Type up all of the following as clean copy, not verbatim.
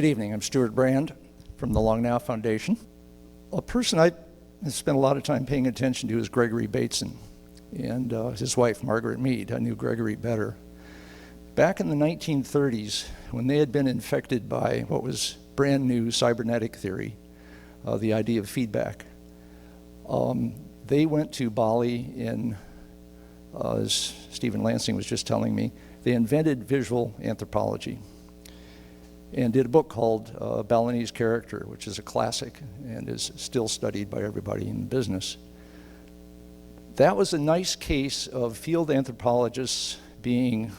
Good evening. I'm Stewart Brand from the Long Now Foundation. A person I spent a lot of time paying attention to is Gregory Bateson and his wife, Margaret Mead. I knew Gregory better. Back in the 1930s, when they had been infected by what was brand new cybernetic theory, the idea of feedback, they went to Bali in, as Stephen Lansing was just telling me, they invented visual anthropology and did a book called Balinese Character, which is a classic and is still studied by everybody in business. That was a nice case of field anthropologists being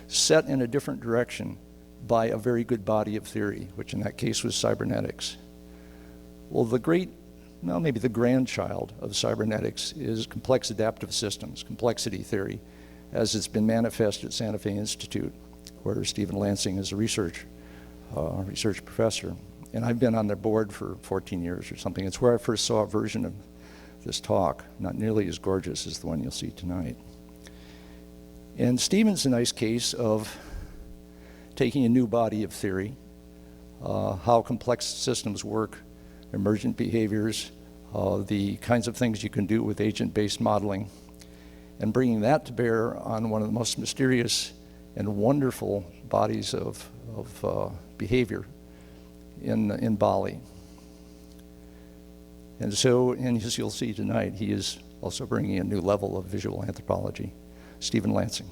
set in a different direction by a very good body of theory, which in that case was cybernetics. Well, maybe the grandchild of cybernetics is complex adaptive systems, complexity theory, as it's been manifest at Santa Fe Institute, where Stephen Lansing is a research professor. And I've been on their board for 14 years or something. It's where I first saw a version of this talk, not nearly as gorgeous as the one you'll see tonight. And Stephen's a nice case of taking a new body of theory, how complex systems work, emergent behaviors, the kinds of things you can do with agent-based modeling, and bringing that to bear on one of the most mysterious and wonderful bodies of behavior in Bali. And so, and as you'll see tonight, he is also bringing a new level of visual anthropology. Stephen Lansing.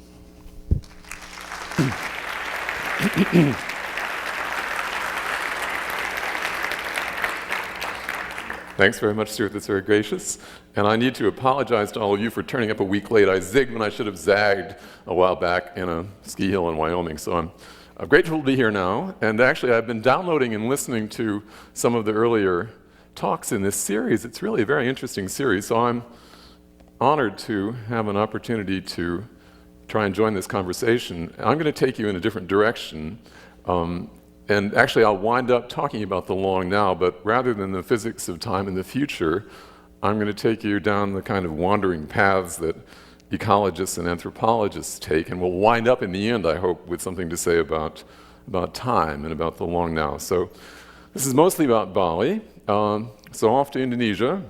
Thanks very much, Stuart. That's very gracious. And I need to apologize to all of you for turning up a week late. I zigged when I should have zagged a while back in a ski hill in Wyoming. So I'm grateful to be here now. And actually, I've been downloading and listening to some of the earlier talks in this series. It's really a very interesting series. So I'm honored to have an opportunity to try and join this conversation. I'm going to take you in a different direction. And actually, I'll wind up talking about the long now, but rather than the physics of time in the future, I'm going to take you down the kind of wandering paths that ecologists and anthropologists take, and we'll wind up in the end, I hope, with something to say about time and about the long now. So this is mostly about Bali, so off to Indonesia,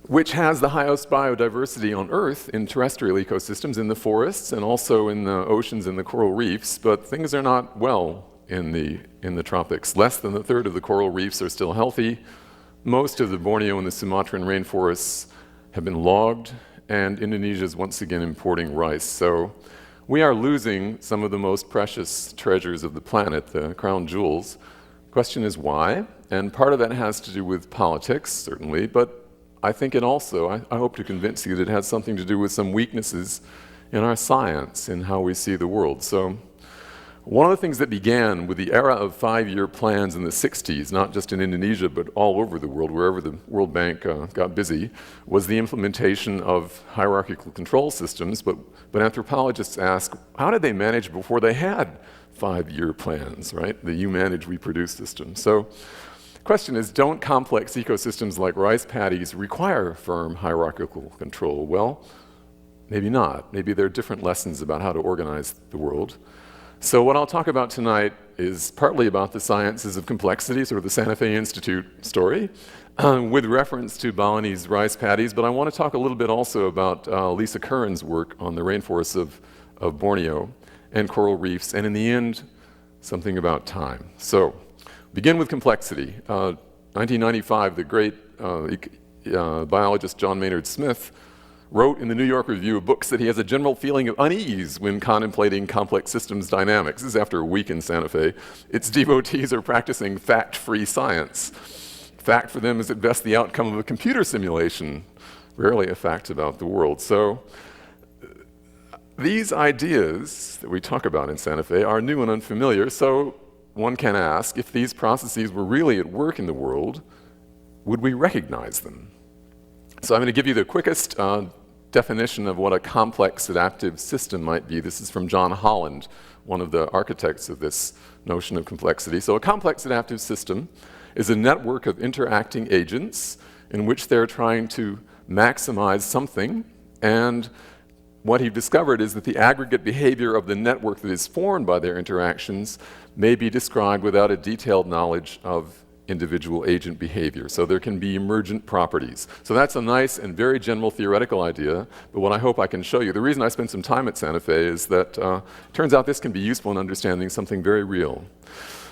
which has the highest biodiversity on Earth in terrestrial ecosystems, in the forests and also in the oceans and the coral reefs, but things are not well in the tropics. Less than a third of the coral reefs are still healthy. Most of the Borneo and the Sumatran rainforests have been logged, and Indonesia is once again importing rice. So we are losing some of the most precious treasures of the planet, the crown jewels. The question is why? And part of that has to do with politics, certainly, but I think it also, I hope to convince you that it has something to do with some weaknesses in our science, in how we see the world. So one of the things that began with the era of 5-year plans in the 60s, not just in Indonesia, but all over the world, wherever the World Bank got busy, was the implementation of hierarchical control systems. But anthropologists ask, how did they manage before they had 5-year plans, right? The you manage, we produce system. So the question is, don't complex ecosystems like rice paddies require firm hierarchical control? Well, maybe not. Maybe there are different lessons about how to organize the world. So what I'll talk about tonight is partly about the sciences of complexity, sort of the Santa Fe Institute story, with reference to Balinese rice paddies, but I want to talk a little bit also about Lisa Curran's work on the rainforests of Borneo and coral reefs, and in the end, something about time. So begin with complexity. 1995, the great biologist John Maynard Smith wrote in the New York Review of Books that he has a general feeling of unease when contemplating complex systems dynamics. This is after a week in Santa Fe. Its devotees are practicing fact-free science. Fact for them is at best the outcome of a computer simulation, rarely a fact about the world. So these ideas that we talk about in Santa Fe are new and unfamiliar, so one can ask, if these processes were really at work in the world, would we recognize them? So I'm going to give you the quickest definition of what a complex adaptive system might be. This is from John Holland, one of the architects of this notion of complexity. So a complex adaptive system is a network of interacting agents in which they're trying to maximize something and what he discovered is that the aggregate behavior of the network that is formed by their interactions may be described without a detailed knowledge of individual agent behavior. So there can be emergent properties. So that's a nice and very general theoretical idea, but what I hope I can show you, the reason I spent some time at Santa Fe is that it turns out this can be useful in understanding something very real.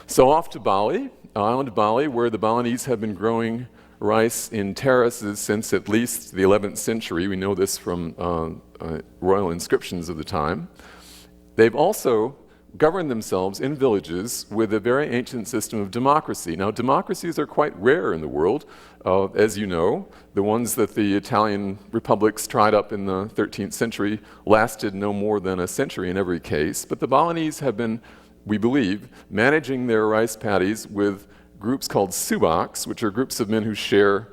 So off to Bali, island of Bali, where the Balinese have been growing rice in terraces since at least the 11th century. We know this from royal inscriptions of the time. They've also governed themselves in villages with a very ancient system of democracy. Now, democracies are quite rare in the world, as you know. The ones that the Italian republics tried up in the 13th century lasted no more than a century in every case. But the Balinese have been, we believe, managing their rice paddies with groups called subaks, which are groups of men who share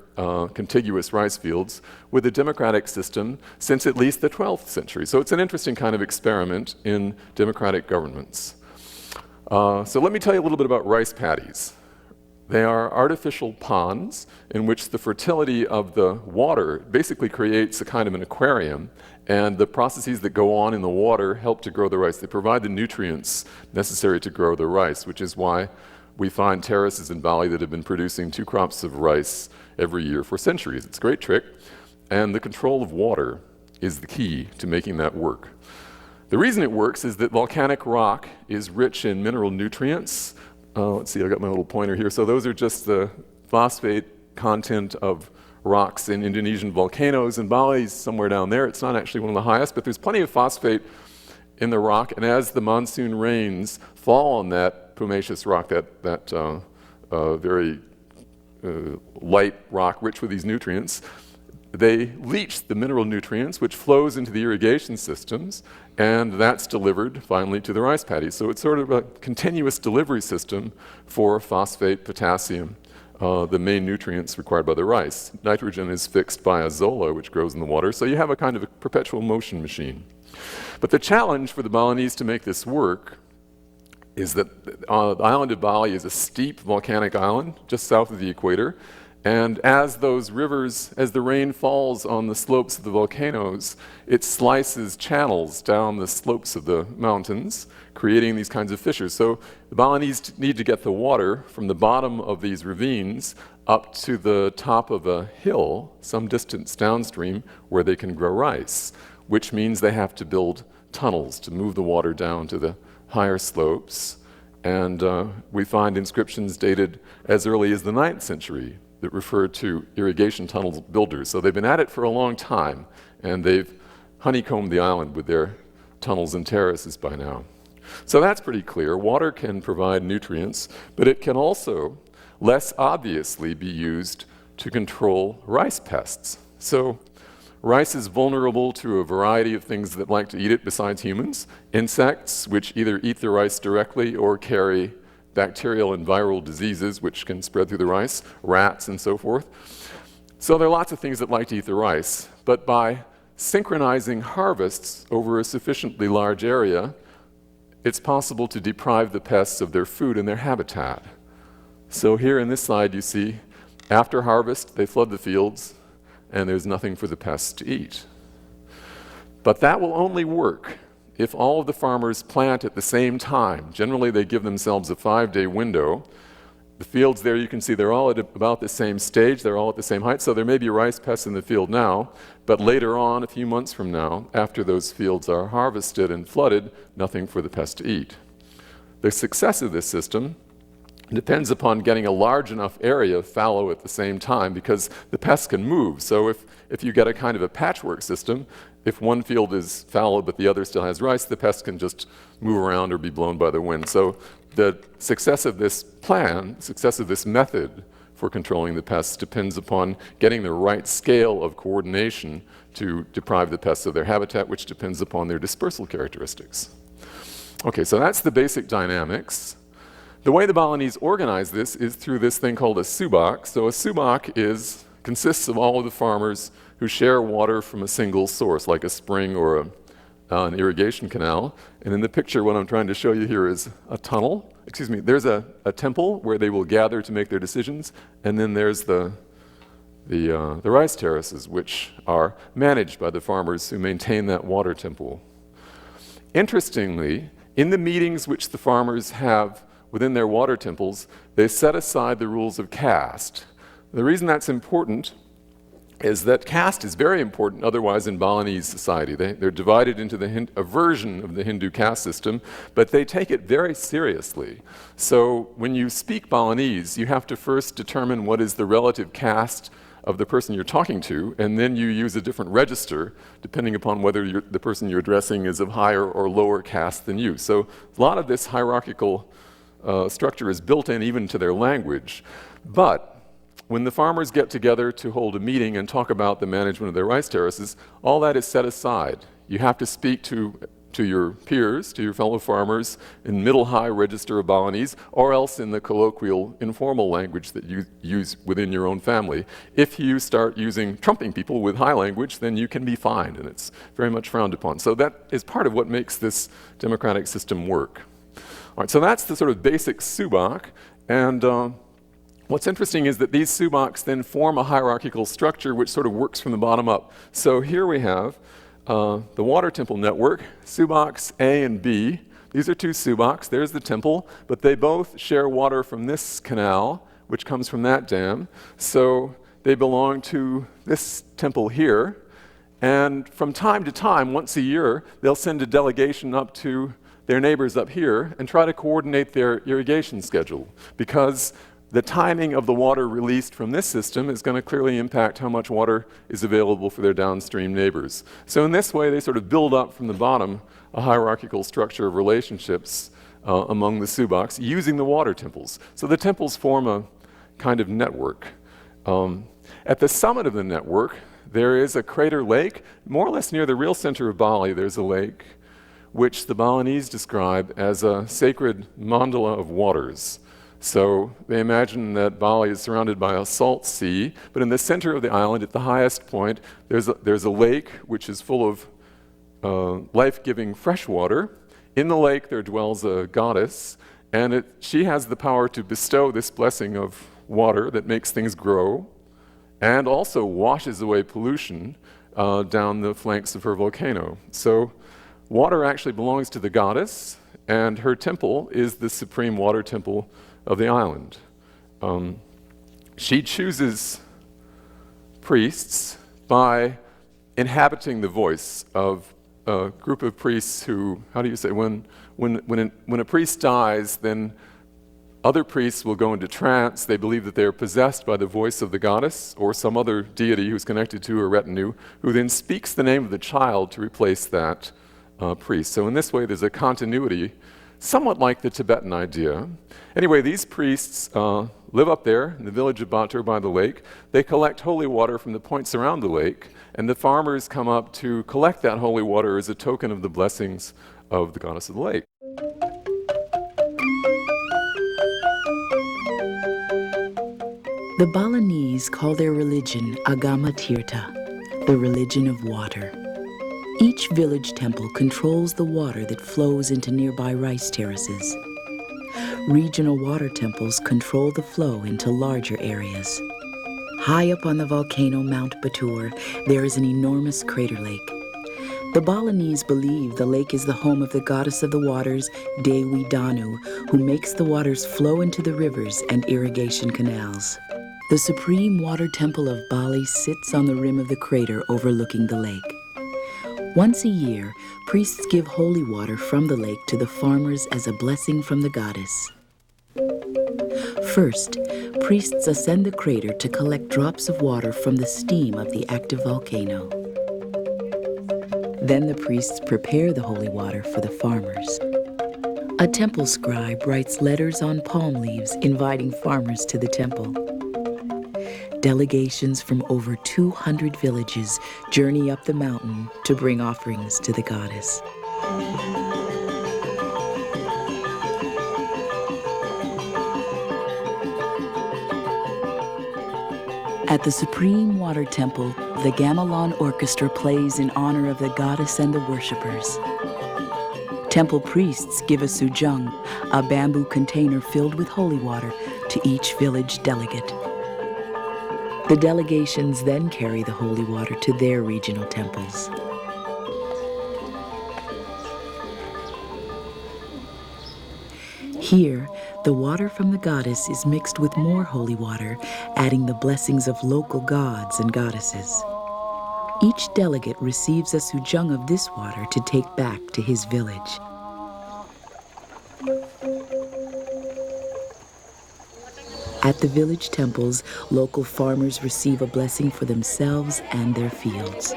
contiguous rice fields, with a democratic system since at least the 12th century. So it's an interesting kind of experiment in democratic governments. So let me tell you a little bit about rice paddies. They are artificial ponds in which the fertility of the water basically creates a kind of an aquarium, and the processes that go on in the water help to grow the rice. They provide the nutrients necessary to grow the rice, which is why we find terraces in Bali that have been producing 2 crops of rice every year for centuries. It's a great trick, and the control of water is the key to making that work. The reason it works is that volcanic rock is rich in mineral nutrients. Let's see, I got my little pointer here. So those are just the phosphate content of rocks in Indonesian volcanoes, and Bali's somewhere down there. It's not actually one of the highest, but there's plenty of phosphate in the rock, and as the monsoon rains fall on that pumiceous rock, that very light rock rich with these nutrients, they leach the mineral nutrients, which flows into the irrigation systems, and that's delivered finally to the rice paddies. So it's sort of a continuous delivery system for phosphate, potassium, the main nutrients required by the rice. Nitrogen is fixed by a zola, which grows in the water, so you have a kind of a perpetual motion machine. But the challenge for the Balinese to make this work is that the island of Bali is a steep volcanic island just south of the equator, and as those rivers, as the rain falls on the slopes of the volcanoes, it slices channels down the slopes of the mountains, creating these kinds of fissures. So the Balinese need to get the water from the bottom of these ravines up to the top of a hill, some distance downstream, where they can grow rice, which means they have to build tunnels to move the water down to the higher slopes, and we find inscriptions dated as early as the 9th century that refer to irrigation tunnel builders. So they've been at it for a long time, and they've honeycombed the island with their tunnels and terraces by now. So that's pretty clear. Water can provide nutrients, but it can also less obviously be used to control rice pests. So rice is vulnerable to a variety of things that like to eat it besides humans. Insects, which either eat the rice directly or carry bacterial and viral diseases which can spread through the rice, rats and so forth. So there are lots of things that like to eat the rice, but by synchronizing harvests over a sufficiently large area, it's possible to deprive the pests of their food and their habitat. So here in this slide you see, after harvest, they flood the fields, and there's nothing for the pests to eat. But that will only work if all of the farmers plant at the same time. Generally, they give themselves a 5-day window. The fields there, you can see they're all at about the same stage. They're all at the same height. So there may be rice pests in the field now, but later on, a few months from now, after those fields are harvested and flooded, nothing for the pests to eat. The success of this system depends upon getting a large enough area fallow at the same time, because the pests can move. So if you get a kind of a patchwork system, if one field is fallow but the other still has rice, the pests can just move around or be blown by the wind. So the success of this plan, success of this method for controlling the pests depends upon getting the right scale of coordination to deprive the pests of their habitat, which depends upon their dispersal characteristics. Okay, so that's the basic dynamics. The way the Balinese organize this is through this thing called a subak. So a subak consists of all of the farmers who share water from a single source, like a spring or an irrigation canal. And in the picture, what I'm trying to show you here is a tunnel. Excuse me, there's a temple where they will gather to make their decisions, and then there's the the rice terraces, which are managed by the farmers who maintain that water temple. Interestingly, in the meetings which the farmers have within their water temples, they set aside the rules of caste. The reason that's important is that caste is very important otherwise in Balinese society. They're divided into a version of the Hindu caste system, but they take it very seriously. So when you speak Balinese, you have to first determine what is the relative caste of the person you're talking to, and then you use a different register depending upon whether the person you're addressing is of higher or lower caste than you. So a lot of this hierarchical structure is built in even to their language. But when the farmers get together to hold a meeting and talk about the management of their rice terraces, all that is set aside. You have to speak to your peers, to your fellow farmers, in middle-high register of Balinese, or else in the colloquial, informal language that you use within your own family. If you start trumping people with high language, then you can be fined, and it's very much frowned upon. So that is part of what makes this democratic system work. All right, so that's the sort of basic subak, and what's interesting is that these subaks then form a hierarchical structure which sort of works from the bottom up. So here we have the water temple network, subaks A and B. These are two subaks, there's the temple, but they both share water from this canal, which comes from that dam. So they belong to this temple here. And from time to time, once a year, they'll send a delegation up to their neighbors up here and try to coordinate their irrigation schedule, because the timing of the water released from this system is going to clearly impact how much water is available for their downstream neighbors. So in this way, they sort of build up from the bottom a hierarchical structure of relationships among the subaks using the water temples. So the temples form a kind of network. At the summit of the network, there is a crater lake. More or less near the real center of Bali, there's a lake which the Balinese describe as a sacred mandala of waters. So they imagine that Bali is surrounded by a salt sea, but in the center of the island, at the highest point, there's a lake which is full of life-giving fresh water. In the lake, there dwells a goddess, and she has the power to bestow this blessing of water that makes things grow, and also washes away pollution down the flanks of her volcano. So water actually belongs to the goddess, and her temple is the supreme water temple of the island. She chooses priests by inhabiting the voice of a group of priests who, how do you say, when a priest dies, then other priests will go into trance. They believe that they're possessed by the voice of the goddess or some other deity who's connected to her retinue, who then speaks the name of the child to replace that priest. So in this way, there's a continuity, somewhat like the Tibetan idea. Anyway, these priests live up there in the village of Batur by the lake. They collect holy water from the points around the lake, and the farmers come up to collect that holy water as a token of the blessings of the goddess of the lake. The Balinese call their religion Agama Tirtha, the religion of water. Each village temple controls the water that flows into nearby rice terraces. Regional water temples control the flow into larger areas. High up on the volcano Mount Batur, there is an enormous crater lake. The Balinese believe the lake is the home of the goddess of the waters, Dewi Danu, who makes the waters flow into the rivers and irrigation canals. The supreme water temple of Bali sits on the rim of the crater overlooking the lake. Once a year, priests give holy water from the lake to the farmers as a blessing from the goddess. First, priests ascend the crater to collect drops of water from the steam of the active volcano. Then the priests prepare the holy water for the farmers. A temple scribe writes letters on palm leaves inviting farmers to the temple. Delegations from over 200 villages journey up the mountain to bring offerings to the goddess. At the Supreme Water Temple, the gamelan orchestra plays in honor of the goddess and the worshippers. Temple priests give a sujung, a bamboo container filled with holy water, to each village delegate. The delegations then carry the holy water to their regional temples. Here, the water from the goddess is mixed with more holy water, adding the blessings of local gods and goddesses. Each delegate receives a sujung of this water to take back to his village. At the village temples, local farmers receive a blessing for themselves and their fields.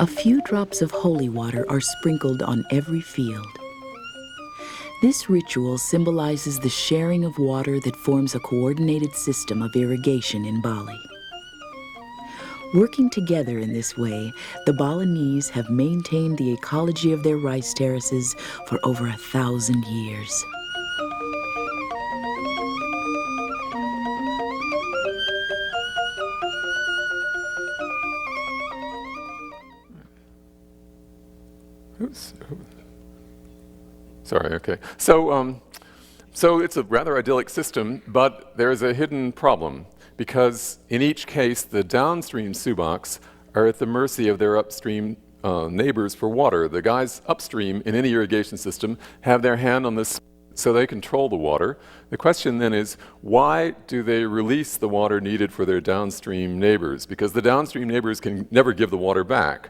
A few drops of holy water are sprinkled on every field. This ritual symbolizes the sharing of water that forms a coordinated system of irrigation in Bali. Working together in this way, the Balinese have maintained the ecology of their rice terraces for over 1,000 years. Sorry, okay. So it's a rather idyllic system, but there's a hidden problem, because in each case, the downstream subaks are at the mercy of their upstream neighbors for water. The guys upstream in any irrigation system have their hand on this, so they control the water. The question then is, why do they release the water needed for their downstream neighbors? Because the downstream neighbors can never give the water back.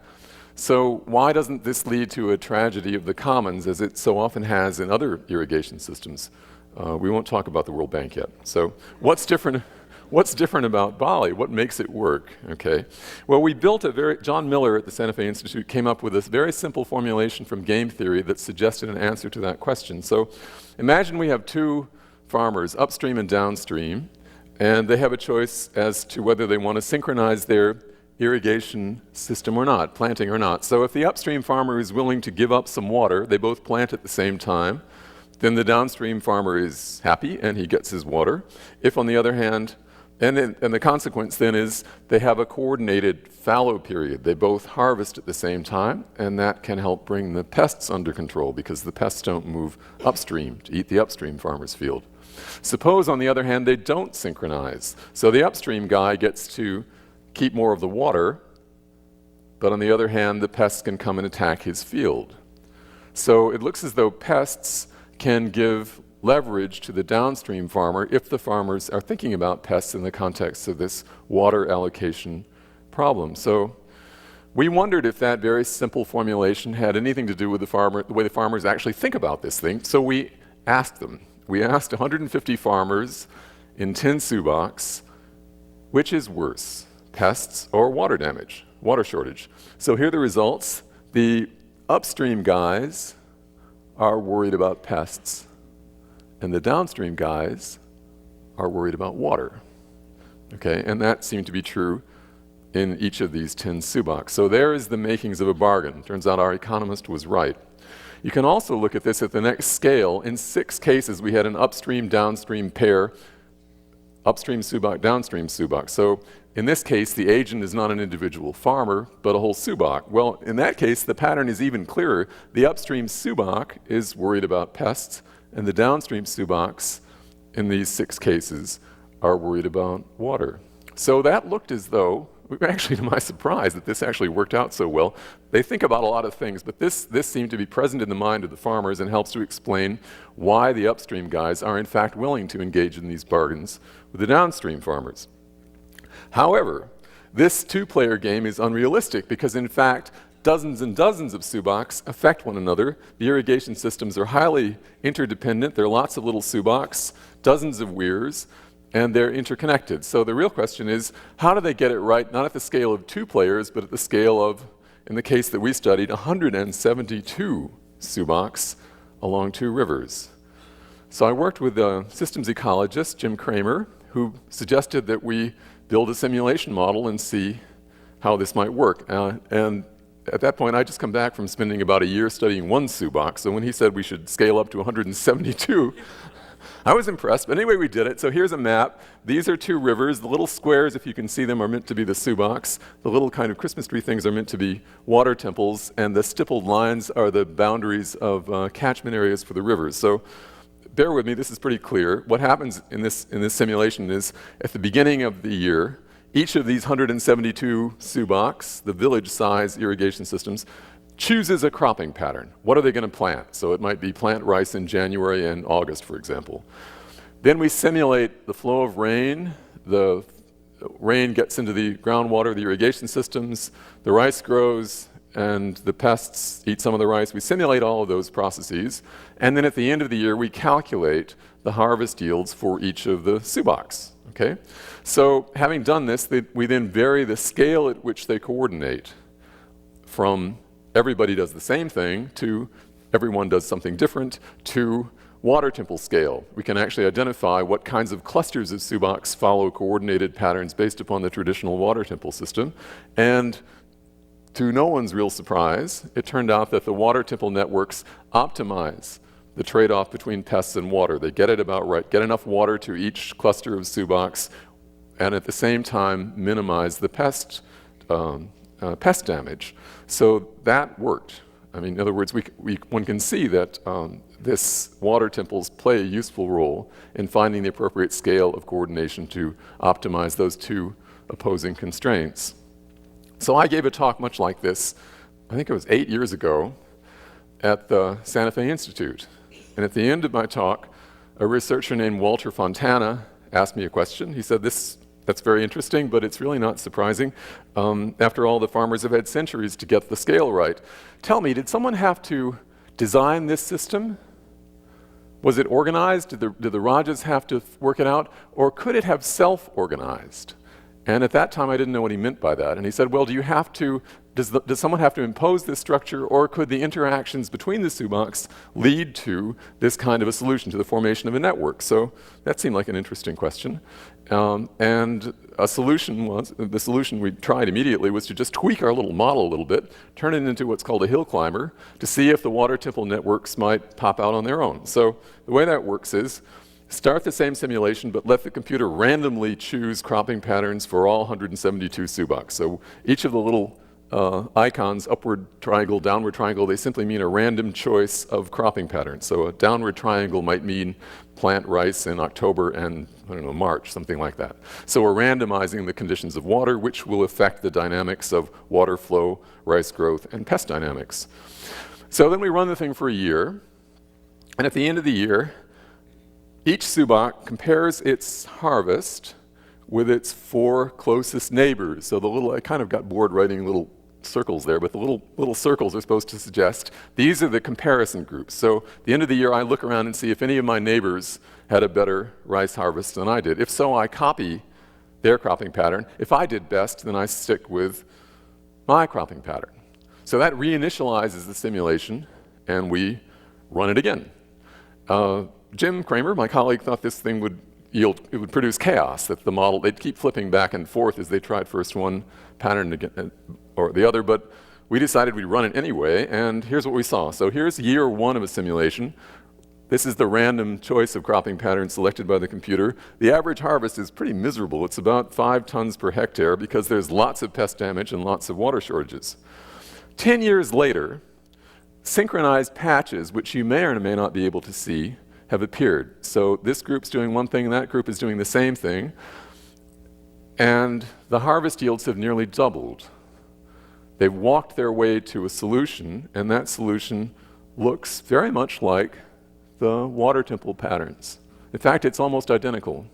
So why doesn't this lead to a tragedy of the commons, as it so often has in other irrigation systems? We won't talk about the World Bank yet. So what's different about Bali? What makes it work? Okay. Well, we built John Miller at the Santa Fe Institute came up with this very simple formulation from game theory that suggested an answer to that question. So imagine we have two farmers, upstream and downstream, and they have a choice as to whether they want to synchronize their irrigation system or not, planting or not. So if the upstream farmer is willing to give up some water, they both plant at the same time, then the downstream farmer is happy and he gets his water. If on the other hand, and the consequence then is they have a coordinated fallow period. They both harvest at the same time, and that can help bring the pests under control because the pests don't move upstream to eat the upstream farmer's field. Suppose on the other hand they don't synchronize. So the upstream guy gets to keep more of the water, but on the other hand, the pests can come and attack his field. So it looks as though pests can give leverage to the downstream farmer if the farmers are thinking about pests in the context of this water allocation problem. So we wondered if that very simple formulation had anything to do with the way the farmers actually think about this thing. So we asked them. We asked 150 farmers in 10 subaks, which is worse, pests or water damage, water shortage? So here are the results. The upstream guys are worried about pests, and the downstream guys are worried about water. Okay, and that seemed to be true in each of these 10 subaks. So there is the makings of a bargain. Turns out our economist was right. You can also look at this at the next scale. In 6 cases, we had an upstream-downstream pair, upstream subak, downstream subak. So in this case, the agent is not an individual farmer, but a whole subak. Well, in that case, the pattern is even clearer. The upstream subak is worried about pests, and the downstream subaks in these 6 cases are worried about water. So that looked as though, actually to my surprise, that this actually worked out so well. They think about a lot of things, but this seemed to be present in the mind of the farmers and helps to explain why the upstream guys are in fact willing to engage in these bargains with the downstream farmers. However, this two-player game is unrealistic because, in fact, dozens and dozens of subaks affect one another. The irrigation systems are highly interdependent. There are lots of little subaks, dozens of weirs, and they're interconnected. So the real question is, how do they get it right, not at the scale of 2 players, but at the scale of, in the case that we studied, 172 subaks along 2 rivers? So I worked with a systems ecologist, Jim Kramer, who suggested that we build a simulation model and see how this might work. And at that point, I'd just come back from spending about a year studying 1 subak. So when he said we should scale up to 172, I was impressed, but anyway, we did it. So here's a map. These are two rivers. The little squares, if you can see them, are meant to be the subocs. The little kind of Christmas tree things are meant to be water temples, and the stippled lines are the boundaries of catchment areas for the rivers. So bear with me, this is pretty clear. What happens in this simulation is, at the beginning of the year, each of these 172 subocs, the village-size irrigation systems, chooses a cropping pattern. What are they going to plant? So it might be plant rice in January and August, for example. Then we simulate the flow of rain. The rain gets into the groundwater, the irrigation systems, the rice grows, and the pests eat some of the rice. We simulate all of those processes, and then at the end of the year, we calculate the harvest yields for each of the subocs. Okay? So having done this, we then vary the scale at which they coordinate from everybody does the same thing to everyone does something different to water temple scale. We can actually identify what kinds of clusters of subocs follow coordinated patterns based upon the traditional water temple system. And to no one's real surprise, it turned out that the water temple networks optimize the trade-off between pests and water. They get it about right, get enough water to each cluster of subocs, and at the same time minimize the pest damage. So that worked. I mean, in other words, one can see that this water temples play a useful role in finding the appropriate scale of coordination to optimize those two opposing constraints. So I gave a talk much like this, I think it was 8 years ago, at the Santa Fe Institute. And at the end of my talk, a researcher named Walter Fontana asked me a question. He said, that's very interesting, but it's really not surprising. After all, the farmers have had centuries to get the scale right. Tell me, did someone have to design this system? Was it organized? Did the Rajas have to work it out? Or could it have self-organized? And at that time, I didn't know what he meant by that. And he said, well, does someone have to impose this structure, or could the interactions between the subocs lead to this kind of a solution, to the formation of a network? So that seemed like an interesting question. And the solution we tried immediately was to just tweak our little model a little bit, turn it into what's called a hill climber, to see if the water temple networks might pop out on their own. So the way that works is, start the same simulation, but let the computer randomly choose cropping patterns for all 172 subocs. So each of the little icons, upward triangle, downward triangle, they simply mean a random choice of cropping patterns. So a downward triangle might mean plant rice in October and, I don't know, March, something like that. So we're randomizing the conditions of water, which will affect the dynamics of water flow, rice growth, and pest dynamics. So then we run the thing for a year, and at the end of the year, each suboc compares its harvest with its 4 closest neighbors. So I kind of got bored writing little circles there, but the little circles are supposed to suggest these are the comparison groups. So at the end of the year, I look around and see if any of my neighbors had a better rice harvest than I did. If so, I copy their cropping pattern. If I did best, then I stick with my cropping pattern. So that reinitializes the simulation, and we run it again. Jim Kramer, my colleague, thought this thing would produce chaos, that the model, they'd keep flipping back and forth as they tried first one pattern or the other, but we decided we'd run it anyway, and here's what we saw. So here's year 1 of a simulation. This is the random choice of cropping pattern selected by the computer. The average harvest is pretty miserable. It's about 5 tons per hectare because there's lots of pest damage and lots of water shortages. 10 years later, synchronized patches, which you may or may not be able to see, have appeared. So this group's doing one thing, and that group is doing the same thing. And the harvest yields have nearly doubled. They've walked their way to a solution, and that solution looks very much like the water temple patterns. In fact, it's almost identical.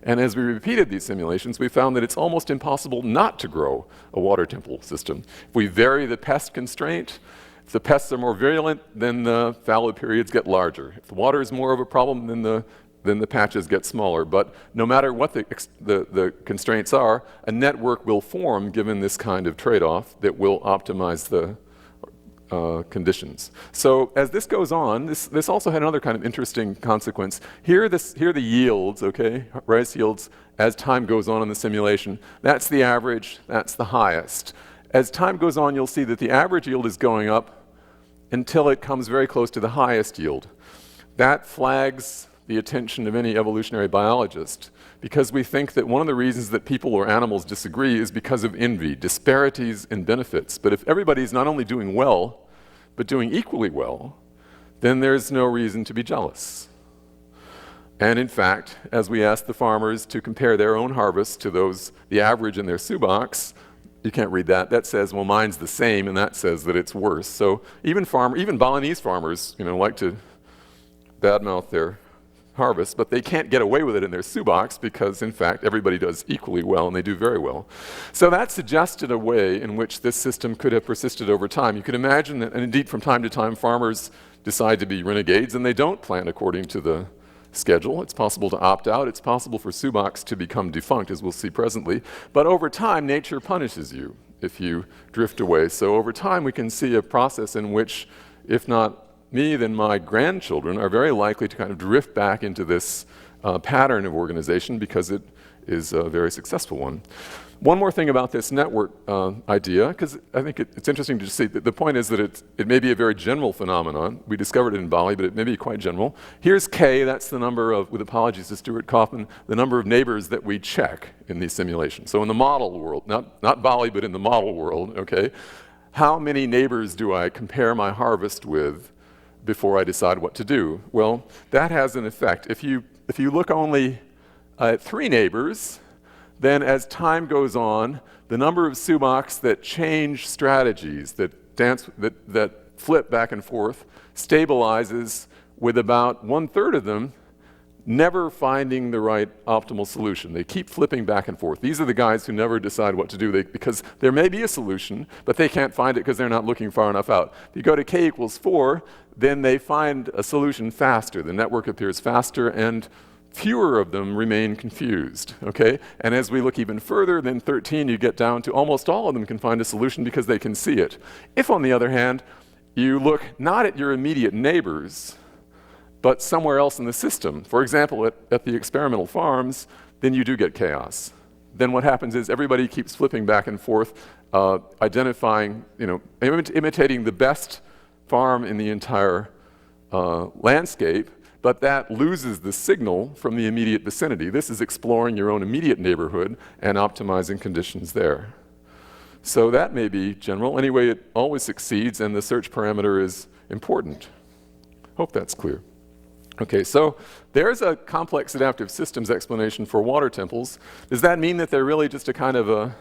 And as we repeated these simulations, we found that it's almost impossible not to grow a water temple system. If we vary the pest constraint, if the pests are more virulent, then the fallow periods get larger. If the water is more of a problem, then the patches get smaller. But no matter what the constraints are, a network will form given this kind of trade-off that will optimize the conditions. So as this goes on, this also had another kind of interesting consequence. Here are the yields, okay, rice yields as time goes on in the simulation. That's the average, that's the highest. As time goes on, you'll see that the average yield is going up until it comes very close to the highest yield. That flags the attention of any evolutionary biologist, because we think that one of the reasons that people or animals disagree is because of envy, disparities in benefits. But if everybody's not only doing well, but doing equally well, then there's no reason to be jealous. And in fact, as we asked the farmers to compare their own harvests to the average in their shoebox, you can't read that. That says, well, mine's the same, and that says that it's worse. So even Balinese farmers, like to badmouth their harvest, but they can't get away with it in their shoebox because, in fact, everybody does equally well, and they do very well. So that suggested a way in which this system could have persisted over time. You could imagine that, and indeed from time to time, farmers decide to be renegades, and they don't plant according to the schedule. It's possible to opt out. It's possible for shoebox to become defunct, as we'll see presently. But over time, nature punishes you if you drift away. So over time, we can see a process in which, if not me, then my grandchildren are very likely to kind of drift back into this pattern of organization because it is a very successful one. One more thing about this network idea, because I think it's interesting to see that the point is that it may be a very general phenomenon. We discovered it in Bali, but it may be quite general. Here's K, that's the number of, with apologies to Stuart Kaufman, the number of neighbors that we check in these simulations. So in the model world, not Bali, but in the model world, okay, how many neighbors do I compare my harvest with before I decide what to do? Well, that has an effect. If you look only at 3 neighbors, then as time goes on, the number of subocs that change strategies, that flip back and forth, stabilizes with about 1/3 of them never finding the right optimal solution. They keep flipping back and forth. These are the guys who never decide what to do because there may be a solution, but they can't find it because they're not looking far enough out. If you go to k = 4, then they find a solution faster. The network appears faster, and fewer of them remain confused, okay? And as we look even further, then 13, you get down to almost all of them can find a solution because they can see it. If, on the other hand, you look not at your immediate neighbors, but somewhere else in the system, for example, at the experimental farms, then you do get chaos. Then what happens is everybody keeps flipping back and forth, identifying, imitating the best farm in the entire landscape, but that loses the signal from the immediate vicinity. This is exploring your own immediate neighborhood and optimizing conditions there. So that may be general. Anyway, it always succeeds, and the search parameter is important. Hope that's clear. Okay, so there's a complex adaptive systems explanation for water temples. Does that mean that they're really just a kind of a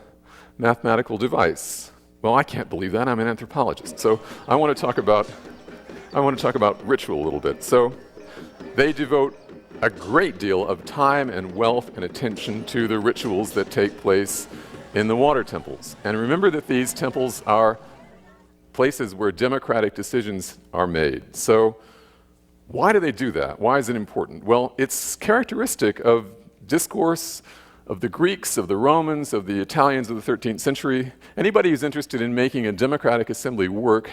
mathematical device? Well, I can't believe that. I'm an anthropologist. So I want to talk about ritual a little bit. So they devote a great deal of time and wealth and attention to the rituals that take place in the water temples. And remember that these temples are places where democratic decisions are made. So why do they do that? Why is it important? Well, it's characteristic of discourse of the Greeks, of the Romans, of the Italians of the 13th century. Anybody who's interested in making a democratic assembly work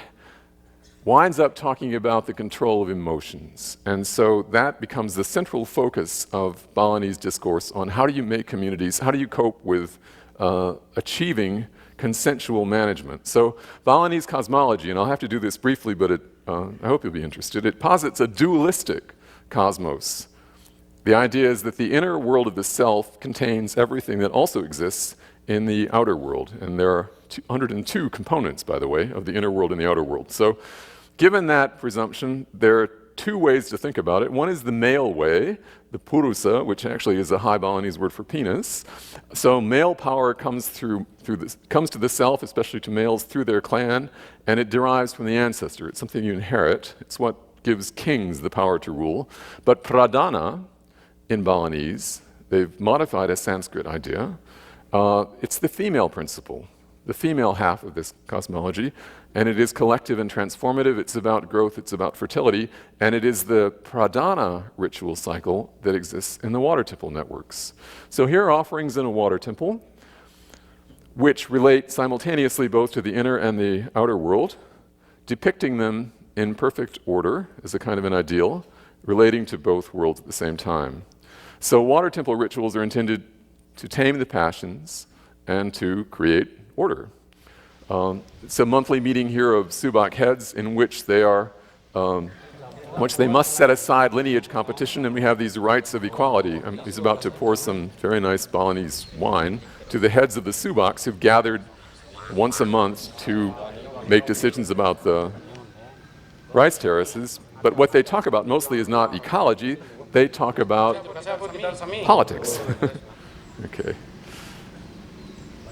winds up talking about the control of emotions. And so that becomes the central focus of Balinese discourse on how do you make communities, how do you cope with achieving consensual management. So Balinese cosmology, and I'll have to do this briefly, but I hope you'll be interested, it posits a dualistic cosmos. The idea is that the inner world of the self contains everything that also exists in the outer world. And there are 102 components, by the way, of the inner world and the outer world. So given that presumption, there are 2 ways to think about it. One is the male way, the purusa, which actually is a High Balinese word for penis. So male power comes to the self, especially to males, through their clan, and it derives from the ancestor. It's something you inherit. It's what gives kings the power to rule. But pradana, in Balinese, they've modified a Sanskrit idea. It's the female principle, the female half of this cosmology, and it is collective and transformative. It's about growth, it's about fertility, and it is the pradana ritual cycle that exists in the water temple networks. So here are offerings in a water temple, which relate simultaneously both to the inner and the outer world, depicting them in perfect order as a kind of an ideal, relating to both worlds at the same time. So water temple rituals are intended to tame the passions and to create order. It's a monthly meeting here of Subak heads in which they are which they must set aside lineage competition, and we have these rights of equality. He's about to pour some very nice Balinese wine to the heads of the subaks who've gathered once a month to make decisions about the rice terraces. But what they talk about mostly is not ecology, they talk about politics. Okay.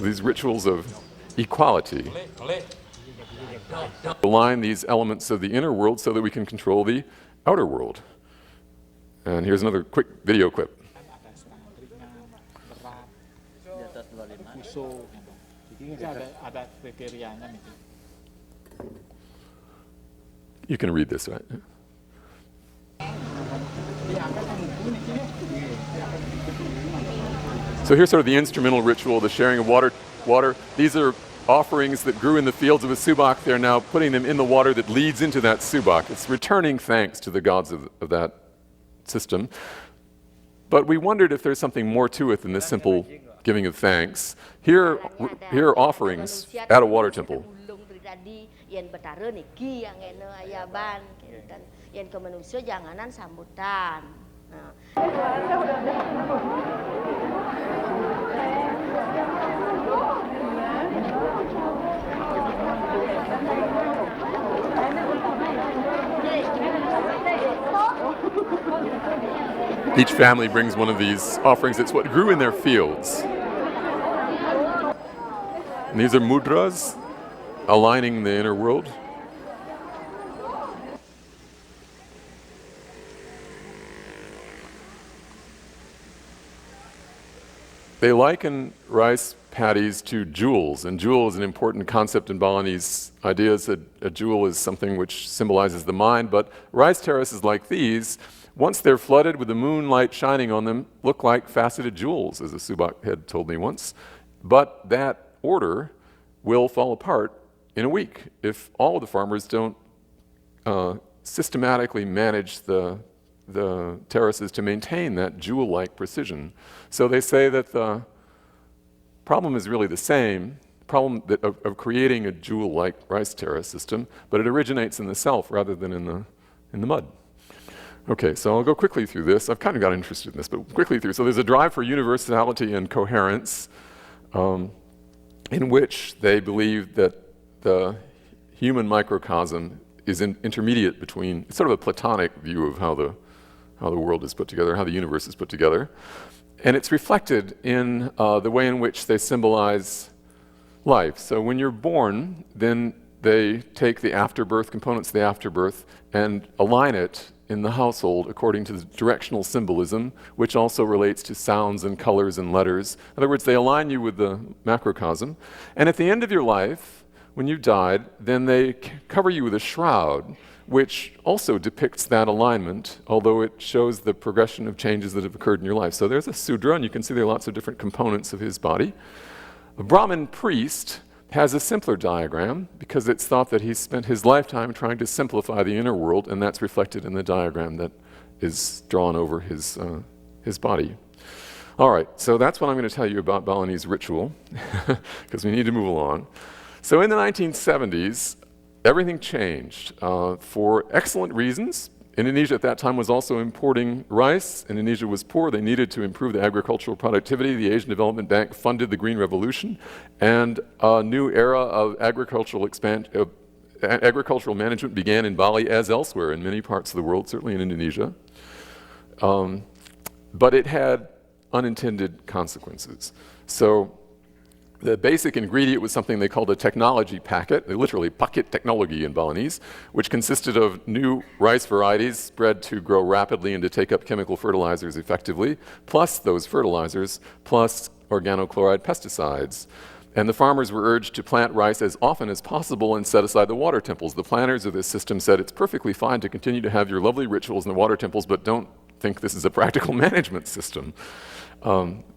These rituals of equality align these elements of the inner world so that we can control the outer world. And here's another quick video clip. You can read this, right? So here's sort of the instrumental ritual, the sharing of water. These are offerings that grew in the fields of a subak. They're now putting them in the water that leads into that subak. It's returning thanks to the gods of that system. But we wondered if there's something more to it than this simple giving of thanks. Here are offerings at a water temple. Each family brings one of these offerings. It's what grew in their fields. And these are mudras, aligning the inner world. They liken rice paddies to jewels, and jewel is an important concept in Balinese ideas. A jewel is something which symbolizes the mind, but rice terraces like these, once they're flooded with the moonlight shining on them, look like faceted jewels, as a subak had told me once. But that order will fall apart in a week if all of the farmers don't systematically manage the terraces to maintain that jewel-like precision. So they say that the problem is really the same, problem of creating a jewel-like rice terrace system, but it originates in the self rather than in the mud. Okay, so I'll go quickly through this. I've kind of got interested in this, but quickly through. So there's a drive for universality and coherence in which they believe that the human microcosm is intermediate between, it's sort of a Platonic view of how the world is put together, how the universe is put together. And it's reflected in the way in which they symbolize life. So when you're born, then they take the afterbirth, components of the afterbirth, and align it in the household according to the directional symbolism, which also relates to sounds and colors and letters. In other words, they align you with the macrocosm. And at the end of your life, when you've died, then they cover you with a shroud, which also depicts that alignment, although it shows the progression of changes that have occurred in your life. So there's a Sudra, and you can see there are lots of different components of his body. A Brahmin priest has a simpler diagram because it's thought that he spent his lifetime trying to simplify the inner world, and that's reflected in the diagram that is drawn over his body. All right, so that's what I'm going to tell you about Balinese ritual, because we need to move along. So in the 1970s, everything changed for excellent reasons. Indonesia at that time was also importing rice. Indonesia was poor. They needed to improve the agricultural productivity. The Asian Development Bank funded the Green Revolution, and a new era of agricultural management began in Bali as elsewhere in many parts of the world, certainly in Indonesia. But it had unintended consequences. So the basic ingredient was something they called a technology packet, literally paket teknologi in Balinese, which consisted of new rice varieties spread to grow rapidly and to take up chemical fertilizers effectively, plus those fertilizers, plus organochloride pesticides. And the farmers were urged to plant rice as often as possible and set aside the water temples. The planners of this system said it's perfectly fine to continue to have your lovely rituals in the water temples, but don't think this is a practical management system.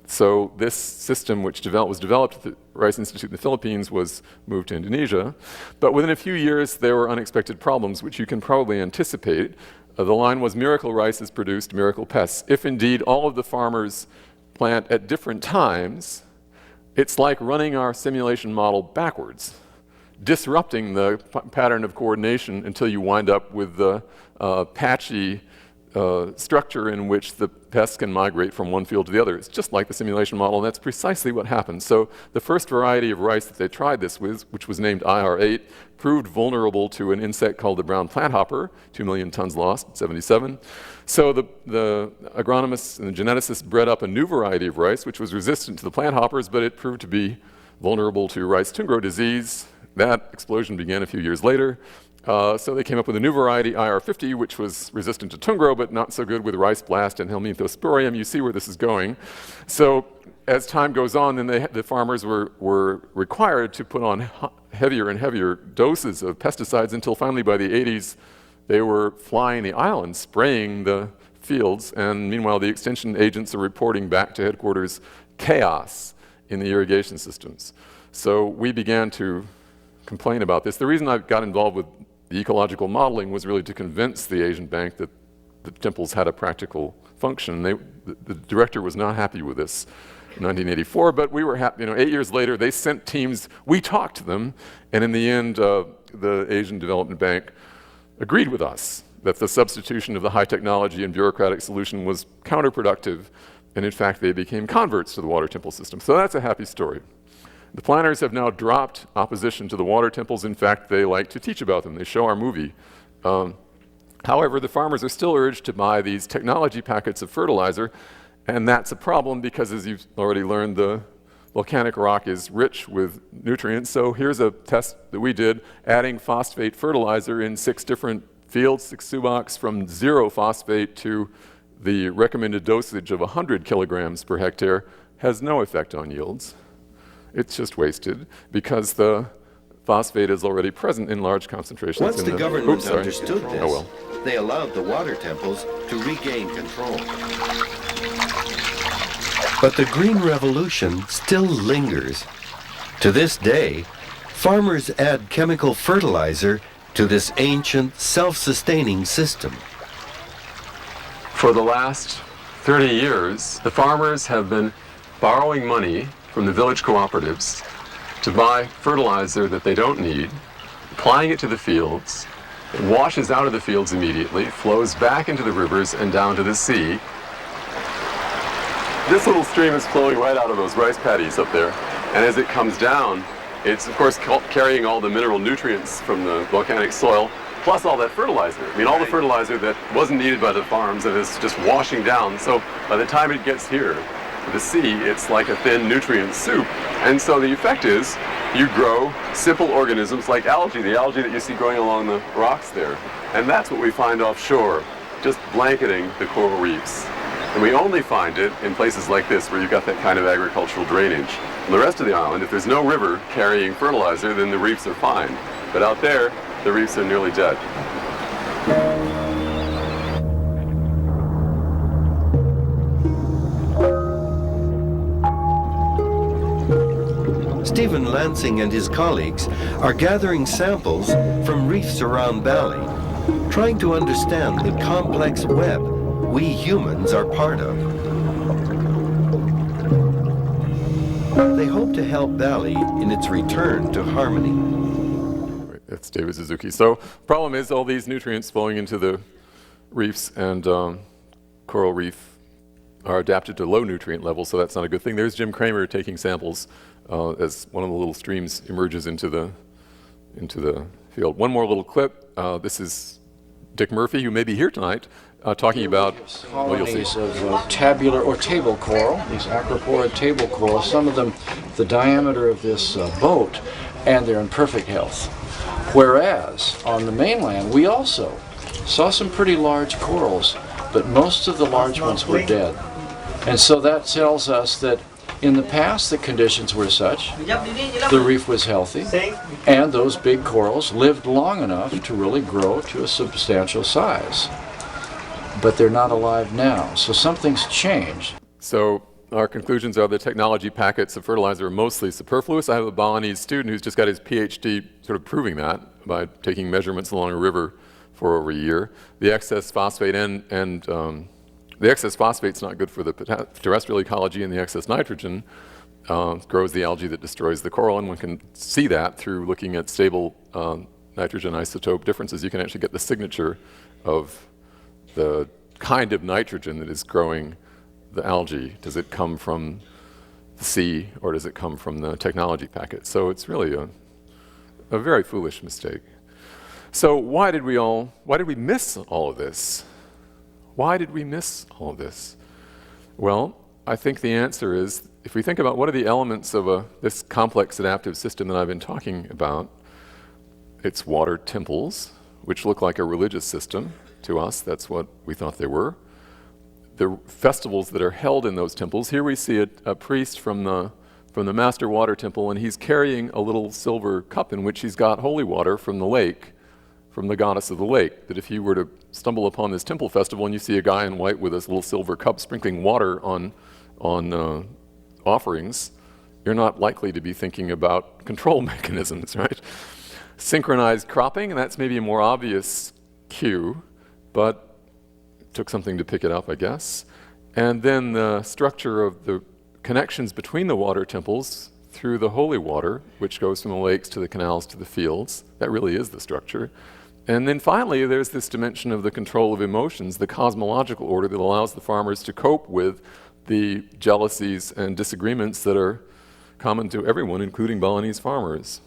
So this system, which was developed at the Rice Institute in the Philippines, was moved to Indonesia. But within a few years, there were unexpected problems, which you can probably anticipate. The line was, miracle rice is produced, miracle pests. If indeed all of the farmers plant at different times, it's like running our simulation model backwards. disrupting the pattern of coordination until you wind up with the patchy structure in which the pests can migrate from one field to the other. It's just like the simulation model, and that's precisely what happened. So the first variety of rice that they tried this with, which was named IR8, proved vulnerable to an insect called the brown planthopper, 2 million tons lost in 77. So the agronomists and the geneticists bred up a new variety of rice, which was resistant to the planthoppers, but it proved to be vulnerable to rice tungro disease. That explosion began a few years later. So they came up with a new variety, IR50, which was resistant to tungro, but not so good with rice blast and helminthosporium. You see where this is going. So as time goes on, then the farmers were required to put on heavier and heavier doses of pesticides until finally by the 80s, they were flying the island, spraying the fields. And meanwhile, the extension agents are reporting back to headquarters chaos in the irrigation systems. So we began to complain about this. The reason I got involved with the ecological modeling was really to convince the Asian Bank that the temples had a practical function. The director was not happy with this in 1984, but we were happy. 8 years later, they sent teams. We talked to them, and in the end, the Asian Development Bank agreed with us that the substitution of the high technology and bureaucratic solution was counterproductive, and in fact, they became converts to the water temple system. So that's a happy story. The planners have now dropped opposition to the water temples. In fact, they like to teach about them. They show our movie. However, the farmers are still urged to buy these technology packets of fertilizer, and that's a problem because, as you've already learned, the volcanic rock is rich with nutrients. So here's a test that we did, adding phosphate fertilizer in 6 different fields, 6 subocs, from 0 phosphate to the recommended dosage of 100 kilograms per hectare, has no effect on yields. It's just wasted because the phosphate is already present in large concentrations. Once the government understood this, oh, well. they allowed the water temples to regain control. But the Green Revolution still lingers. To this day, farmers add chemical fertilizer to this ancient, self-sustaining system. For the last 30 years, the farmers have been borrowing money from the village cooperatives to buy fertilizer that they don't need, applying it to the fields. It washes out of the fields immediately, flows back into the rivers and down to the sea. This little stream is flowing right out of those rice paddies up there, and as it comes down, it's of course carrying all the mineral nutrients from the volcanic soil, plus all that fertilizer. I mean, all the fertilizer that wasn't needed by the farms and is just washing down. So by the time it gets here, the sea, it's like a thin nutrient soup. And so the effect is you grow simple organisms like algae, the algae that you see growing along the rocks there. And that's what we find offshore, just blanketing the coral reefs. And we only find it in places like this where you've got that kind of agricultural drainage. On the rest of the island, if there's no river carrying fertilizer, then the reefs are fine. But out there, the reefs are nearly dead. Stephen Lansing and his colleagues are gathering samples from reefs around Bali, trying to understand the complex web we humans are part of. They hope to help Bali in its return to harmony. That's David Suzuki. So problem is all these nutrients flowing into the reefs, and coral reef are adapted to low nutrient levels, so that's not a good thing. There's Jim Kramer taking samples as one of the little streams emerges into the field. One more little clip. This is Dick Murphy, who may be here tonight, talking about colonies of tabular or table coral, these acroporid table coral, some of them the diameter of this boat, and they're in perfect health. Whereas on the mainland, we also saw some pretty large corals, but most of the large ones were dead. And so that tells us that in the past the conditions were such, the reef was healthy, and those big corals lived long enough to really grow to a substantial size. But they're not alive now, so something's changed. So our conclusions are the technology packets of fertilizer are mostly superfluous. I have a Balinese student who's just got his PhD sort of proving that by taking measurements along a river for over a year. The excess phosphate the excess phosphate's not good for the terrestrial ecology, and the excess nitrogen grows the algae that destroys the coral, and one can see that through looking at stable nitrogen isotope differences. You can actually get the signature of the kind of nitrogen that is growing the algae. Does it come from the sea, or does it come from the technology packet? So it's really a very foolish mistake. So why did we miss all of this? Why did we miss all of this? Well, I think the answer is, if we think about what are the elements of this complex adaptive system that I've been talking about, it's water temples, which look like a religious system to us. That's what we thought they were. The festivals that are held in those temples. Here we see a priest from the master water temple, and he's carrying a little silver cup in which he's got holy water from the lake, from the goddess of the lake. That if you were to stumble upon this temple festival and you see a guy in white with this little silver cup sprinkling water on offerings, you're not likely to be thinking about control mechanisms, right? Synchronized cropping, and that's maybe a more obvious cue, but it took something to pick it up, I guess. And then the structure of the connections between the water temples through the holy water, which goes from the lakes to the canals to the fields. That really is the structure. And then finally, there's this dimension of the control of emotions, the cosmological order that allows the farmers to cope with the jealousies and disagreements that are common to everyone, including Balinese farmers.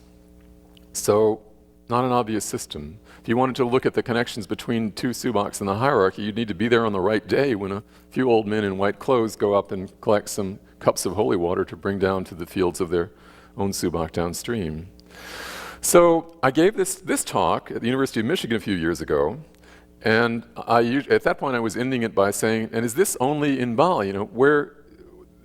So, not an obvious system. If you wanted to look at the connections between two subaks in the hierarchy, you'd need to be there on the right day when a few old men in white clothes go up and collect some cups of holy water to bring down to the fields of their own subak downstream. So I gave this talk at the University of Michigan a few years ago, and at that point I was ending it by saying, and is this only in Bali, where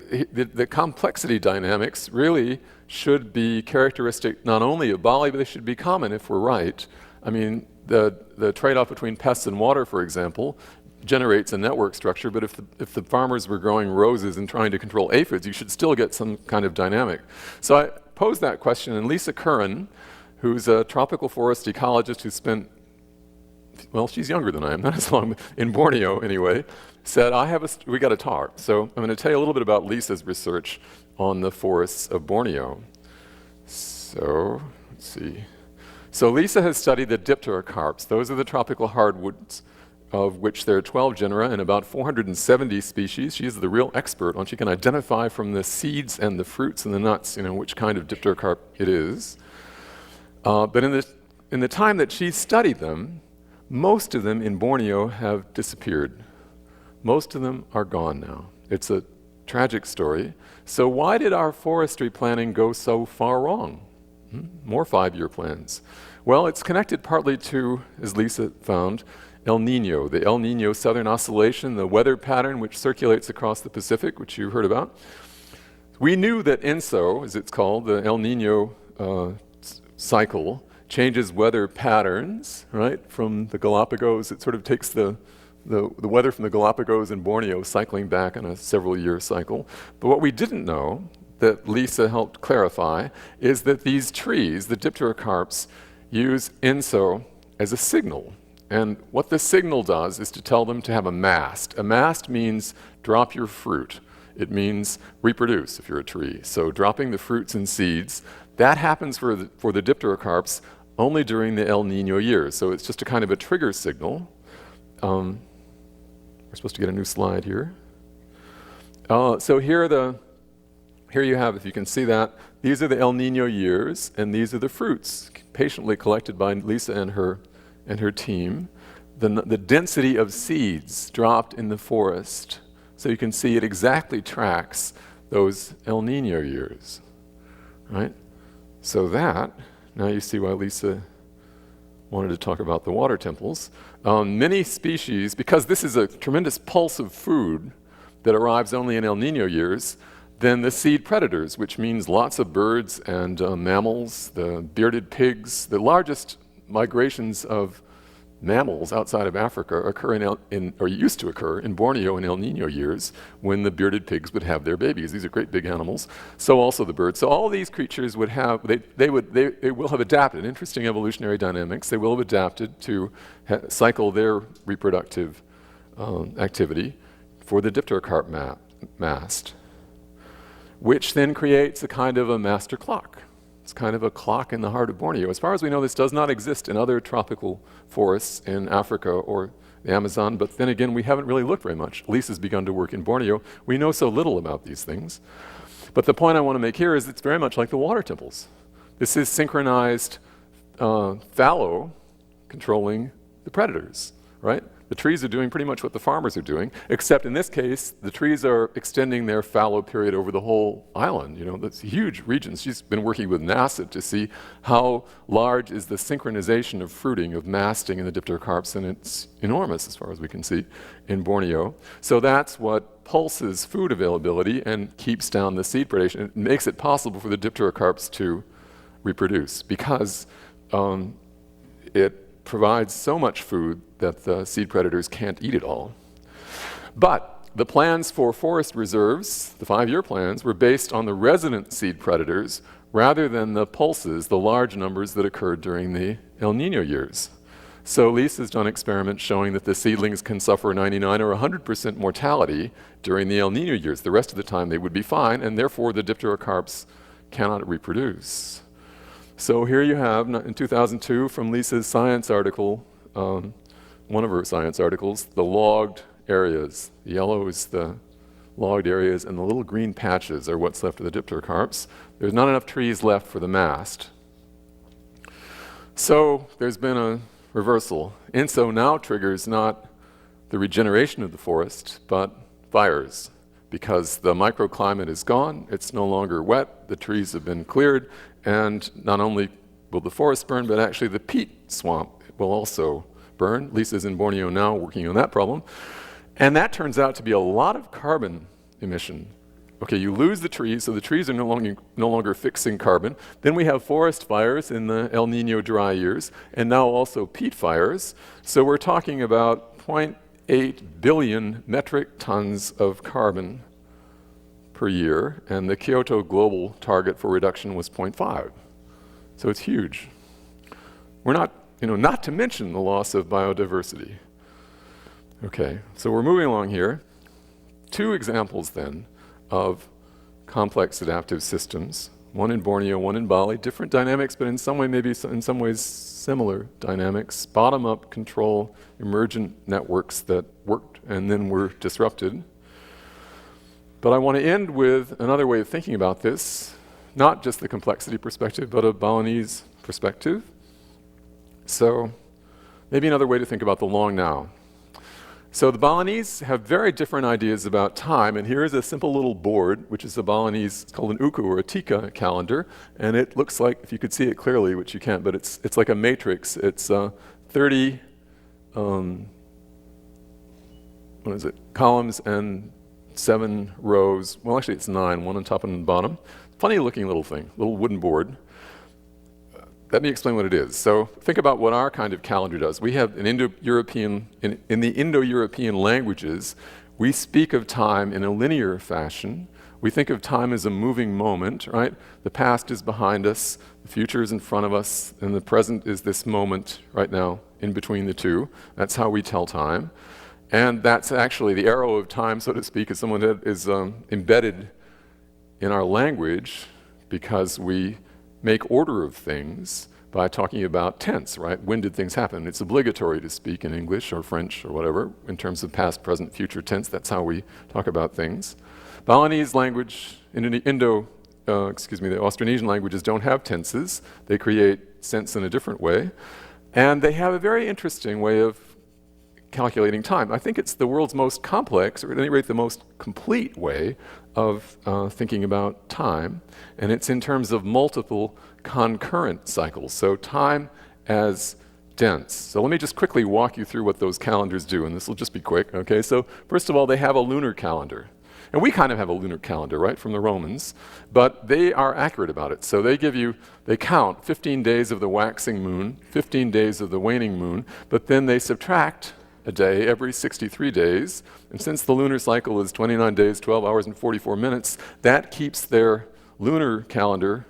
the complexity dynamics really should be characteristic not only of Bali, but they should be common if we're right. I mean, the trade-off between pests and water, for example, generates a network structure, but if the farmers were growing roses and trying to control aphids, you should still get some kind of dynamic. So I posed that question, and Lisa Curran, who's a tropical forest ecologist who spent, well, she's younger than I am, not as long, in Borneo anyway, said, we got to talk. So I'm going to tell you a little bit about Lisa's research on the forests of Borneo. So, let's see. So Lisa has studied the dipterocarps. Those are the tropical hardwoods, of which there are 12 genera and about 470 species. She's the real expert on, she can identify from the seeds and the fruits and the nuts, which kind of dipterocarp it is. But in the time that she studied them, most of them in Borneo have disappeared. Most of them are gone now. It's a tragic story. So why did our forestry planning go so far wrong? More 5-year plans. Well, it's connected partly to, as Lisa found, El Nino, the El Nino Southern Oscillation, the weather pattern which circulates across the Pacific, which you heard about. We knew that ENSO, as it's called, the El Nino cycle, changes weather patterns, right? From the Galapagos, it sort of takes the weather from the Galapagos and Borneo cycling back on a several-year cycle. But what we didn't know, that Lisa helped clarify, is that these trees, the dipterocarps, use ENSO as a signal. And what this signal does is to tell them to have a mast. A mast means drop your fruit. It means reproduce if you're a tree. So dropping the fruits and seeds, that happens for the dipterocarps only during the El Nino years. So it's just a kind of a trigger signal. We're supposed to get a new slide here. So here you have, if you can see that, these are the El Nino years, and these are the fruits patiently collected by Lisa and her team. The density of seeds dropped in the forest. So you can see it exactly tracks those El Nino years, right? So now you see why Lisa wanted to talk about the water temples. Many species, because this is a tremendous pulse of food that arrives only in El Nino years, then the seed predators, which means lots of birds and mammals, the bearded pigs, the largest migrations of mammals outside of Africa occur or used to occur in Borneo in El Nino years when the bearded pigs would have their babies. These are great big animals. So also the birds. So all these creatures would have, they will have adapted, interesting evolutionary dynamics. They will have adapted to cycle their reproductive activity for the dipterocarp mast. which then creates a kind of a master clock. It's kind of a clock in the heart of Borneo. As far as we know, this does not exist in other tropical forests in Africa or the Amazon, but then again, we haven't really looked very much. Lisa's begun to work in Borneo. We know so little about these things. But the point I want to make here is it's very much like the water temples. This is synchronized fallow controlling the predators, right? The trees are doing pretty much what the farmers are doing, except in this case, the trees are extending their fallow period over the whole island. You know, that's huge regions. She's been working with NASA to see how large is the synchronization of fruiting, of masting in the dipterocarps, and it's enormous as far as we can see in Borneo. So that's what pulses food availability and keeps down the seed predation. It makes it possible for the dipterocarps to reproduce because it provides so much food that the seed predators can't eat it all. But the plans for forest reserves, the 5-year plans, were based on the resident seed predators rather than the pulses, the large numbers that occurred during the El Nino years. So Lisa's done experiments showing that the seedlings can suffer 99 or 100% mortality during the El Nino years. The rest of the time they would be fine, and therefore the dipterocarps cannot reproduce. So here you have, in 2002, from Lisa's science article, one of her science articles, the logged areas. The yellow is the logged areas, and the little green patches are what's left of the dipterocarps. There's not enough trees left for the mast. So there's been a reversal. INSO now triggers not the regeneration of the forest, but fires. Because the microclimate is gone, it's no longer wet, the trees have been cleared, and not only will the forest burn, but actually the peat swamp will also burn. Lisa's in Borneo now working on that problem. And that turns out to be a lot of carbon emission. Okay, you lose the trees, so the trees are no longer fixing carbon. Then we have forest fires in the El Nino dry years, and now also peat fires. So we're talking about 0.8 billion metric tons of carbon per year, and the Kyoto global target for reduction was 0.5. So it's huge. We're not, not to mention the loss of biodiversity. Okay, so we're moving along here. 2 examples then of complex adaptive systems, one in Borneo, one in Bali, different dynamics, but in some way, maybe in some ways similar dynamics, bottom-up control, emergent networks that worked and then were disrupted. But I want to end with another way of thinking about this, not just the complexity perspective, but a Balinese perspective. So maybe another way to think about the long now. So the Balinese have very different ideas about time, and here is a simple little board, which is a Balinese, it's called an uku or a tika calendar, and it looks like, if you could see it clearly, which you can't, but it's like a matrix. It's 30 columns and 7 rows. Well, actually it's 9, one on top and on the bottom. Funny looking little thing, little wooden board. Let me explain what it is. So think about what our kind of calendar does. We have an Indo-European, in the Indo-European languages, we speak of time in a linear fashion. We think of time as a moving moment, right? The past is behind us, the future is in front of us, and the present is this moment right now in between the two. That's how we tell time. And that's actually the arrow of time, so to speak, as someone is embedded in our language because we make order of things by talking about tense, right? When did things happen? It's obligatory to speak in English or French or whatever in terms of past, present, future tense. That's how we talk about things. Balinese language, the Austronesian languages don't have tenses. They create sense in a different way. And they have a very interesting way of calculating time. I think it's the world's most complex, or at any rate the most complete way of thinking about time, and it's in terms of multiple concurrent cycles. So time as dense. So let me just quickly walk you through what those calendars do, and this will just be quick, okay? So first of all, they have a lunar calendar. And we kind of have a lunar calendar, right, from the Romans, but they are accurate about it. So they count 15 days of the waxing moon, 15 days of the waning moon, but then they subtract a day every 63 days. And since the lunar cycle is 29 days, 12 hours, and 44 minutes, that keeps their lunar calendar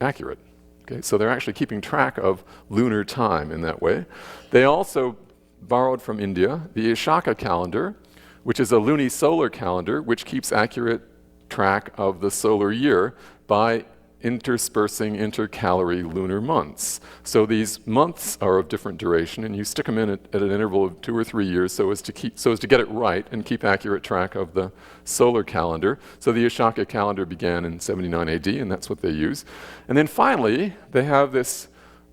accurate. Okay, so they're actually keeping track of lunar time in that way. They also borrowed from India the Ishaka calendar, which is a lunisolar calendar, which keeps accurate track of the solar year by interspersing intercalary lunar months. So these months are of different duration, and you stick them in at an interval of 2 or 3 years so as to get it right and keep accurate track of the solar calendar. So the Ashaka calendar began in 79 AD, and that's what they use. And then finally, they have this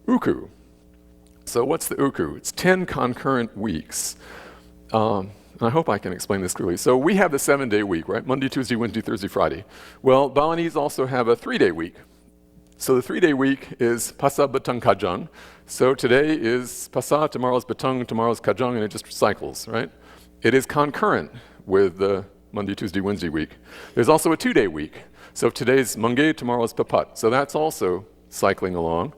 uku. So what's the uku? It's 10 concurrent weeks. And I hope I can explain this clearly. So we have the 7-day week, right? Monday, Tuesday, Wednesday, Thursday, Friday. Well, Balinese also have a 3-day week. So the 3-day week is Pasa, Batang, Kajang. So today is Pasa, tomorrow's Batang, tomorrow's Kajang, and it just cycles, right? It is concurrent with the Monday, Tuesday, Wednesday week. There's also a 2-day week. So if today's Mungay, tomorrow's Papat. So that's also cycling along.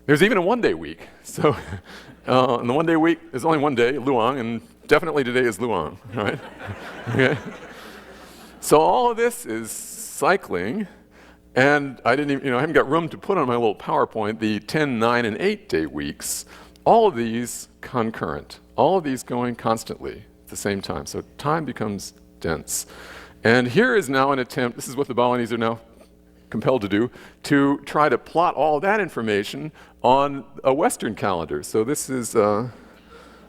There's even a 1-day week. So in the 1-day week, there's only 1 day, Luang, and definitely today is Luang, right? Okay. So all of this is cycling, and I haven't got room to put on my little PowerPoint the 10, 9, and 8-day weeks. All of these concurrent, all of these going constantly at the same time. So time becomes dense. And here is now an attempt, this is what the Balinese are now compelled to do, to try to plot all that information on a Western calendar. So this is, I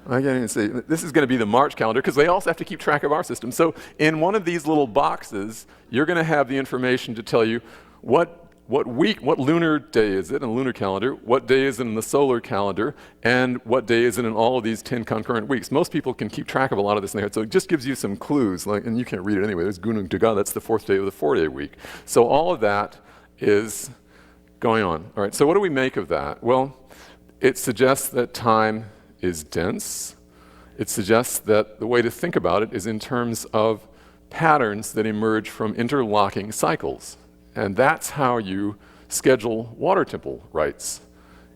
can't even say, this is going to be the March calendar, because they also have to keep track of our system. So in one of these little boxes, you're going to have the information to tell you what lunar day is it in the lunar calendar, what day is it in the solar calendar, and what day is it in all of these 10 concurrent weeks. Most people can keep track of a lot of this in their head, so it just gives you some clues, and you can't read it anyway. There's Gunung Daga, that's the 4th day of the 4-day week. So all of that is going on. All right, so what do we make of that? Well, it suggests that time is dense. It suggests that the way to think about it is in terms of patterns that emerge from interlocking cycles. And that's how you schedule water temple rites,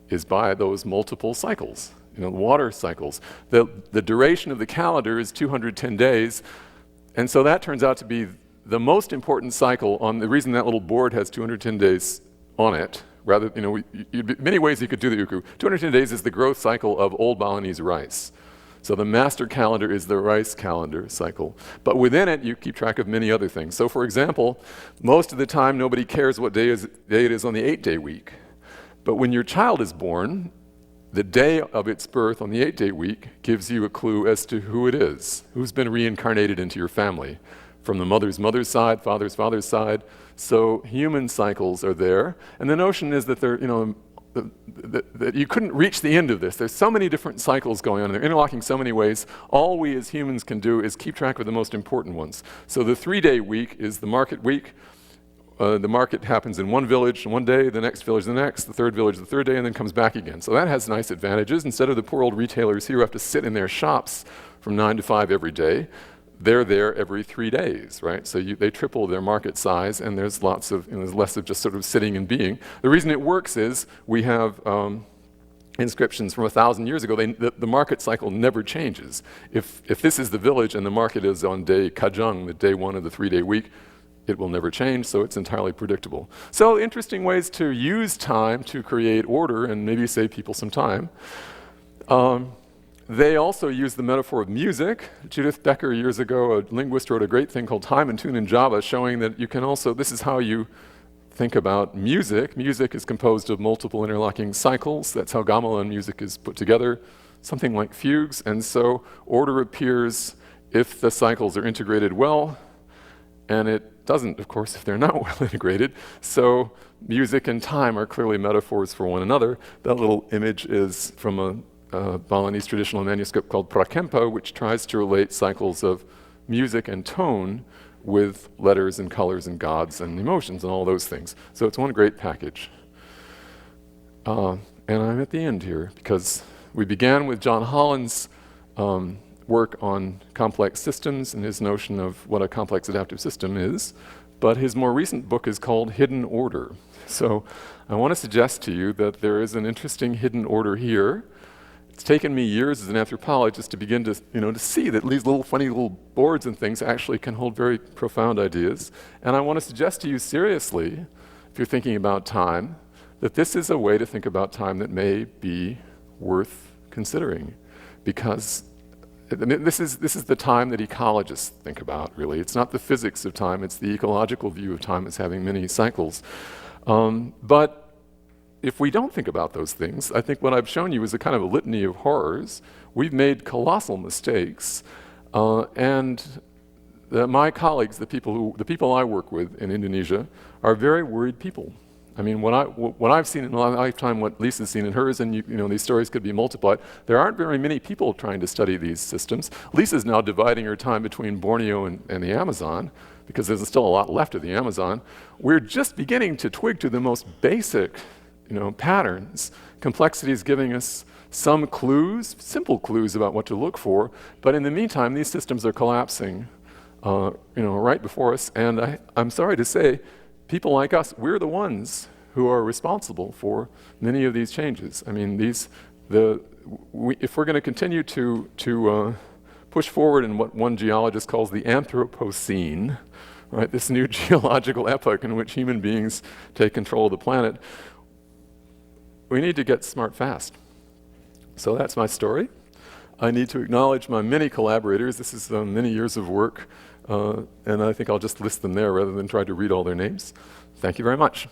is by those multiple cycles, water cycles. The duration of the calendar is 210 days, and so that turns out to be the most important cycle on the reason that little board has 210 days on it. Rather, many ways you could do the uku. 210 days is the growth cycle of old Balinese rice. So the master calendar is the rice calendar cycle. But within it, you keep track of many other things. So for example, most of the time, nobody cares what day it is on the 8-day week. But when your child is born, the day of its birth on the 8-day week gives you a clue as to who it is, who's been reincarnated into your family, from the mother's side, father's side. So human cycles are there. And the notion is that they're, that you couldn't reach the end of this. There's so many different cycles going on. They're interlocking so many ways. All we as humans can do is keep track of the most important ones. So the 3-day week is the market week. The market happens in one village one day, the next village the next, the third village the third day, and then comes back again. So that has nice advantages. Instead of the poor old retailers here who have to sit in their shops from 9 to 5 every day, they're there every 3 days, right? So they triple their market size, and there's lots of, there's less of just sort of sitting and being. The reason it works is we have inscriptions from 1,000 years ago. The market cycle never changes. If this is the village and the market is on day Kajang, the day 1 of the 3-day week, it will never change, so it's entirely predictable. So interesting ways to use time to create order and maybe save people some time. They also use the metaphor of music. Judith Becker, years ago, a linguist, wrote a great thing called Time and Tune in Java, showing that you can also, this is how you think about music. Music is composed of multiple interlocking cycles. That's how gamelan music is put together, something like fugues. And so order appears if the cycles are integrated well, and it doesn't, of course, if they're not well integrated. So music and time are clearly metaphors for one another. That little image is from a Balinese traditional manuscript called Prakempa, which tries to relate cycles of music and tone with letters and colors and gods and emotions and all those things. So it's one great package. And I'm at the end here because we began with John Holland's work on complex systems and his notion of what a complex adaptive system is, but his more recent book is called Hidden Order. So I want to suggest to you that there is an interesting hidden order here. It's taken me years as an anthropologist to begin to, to see that these little funny little boards and things actually can hold very profound ideas. And I want to suggest to you seriously, if you're thinking about time, that this is a way to think about time that may be worth considering. Because this is the time that ecologists think about, really. It's not the physics of time, it's the ecological view of time as having many cycles. But if we don't think about those things, I think what I've shown you is a kind of a litany of horrors. We've made colossal mistakes, my colleagues, the people I work with in Indonesia, are very worried people. I mean, what I've seen in my lifetime, what Lisa's seen in hers, and you know, these stories could be multiplied. There aren't very many people trying to study these systems. Lisa's now dividing her time between Borneo and the Amazon, because there's still a lot left of the Amazon. We're just beginning to twig to the most basic, you know, patterns. Complexity is giving us some clues, simple clues about what to look for, but in the meantime, these systems are collapsing, you know, right before us. And I'm sorry to say, people like us, we're the ones who are responsible for many of these changes. I mean, if we're going to continue to push forward in what one geologist calls the Anthropocene, right, this new geological epoch in which human beings take control of the planet, we need to get smart fast. So that's my story. I need to acknowledge my many collaborators. This is many years of work, and I think I'll just list them there rather than try to read all their names. Thank you very much.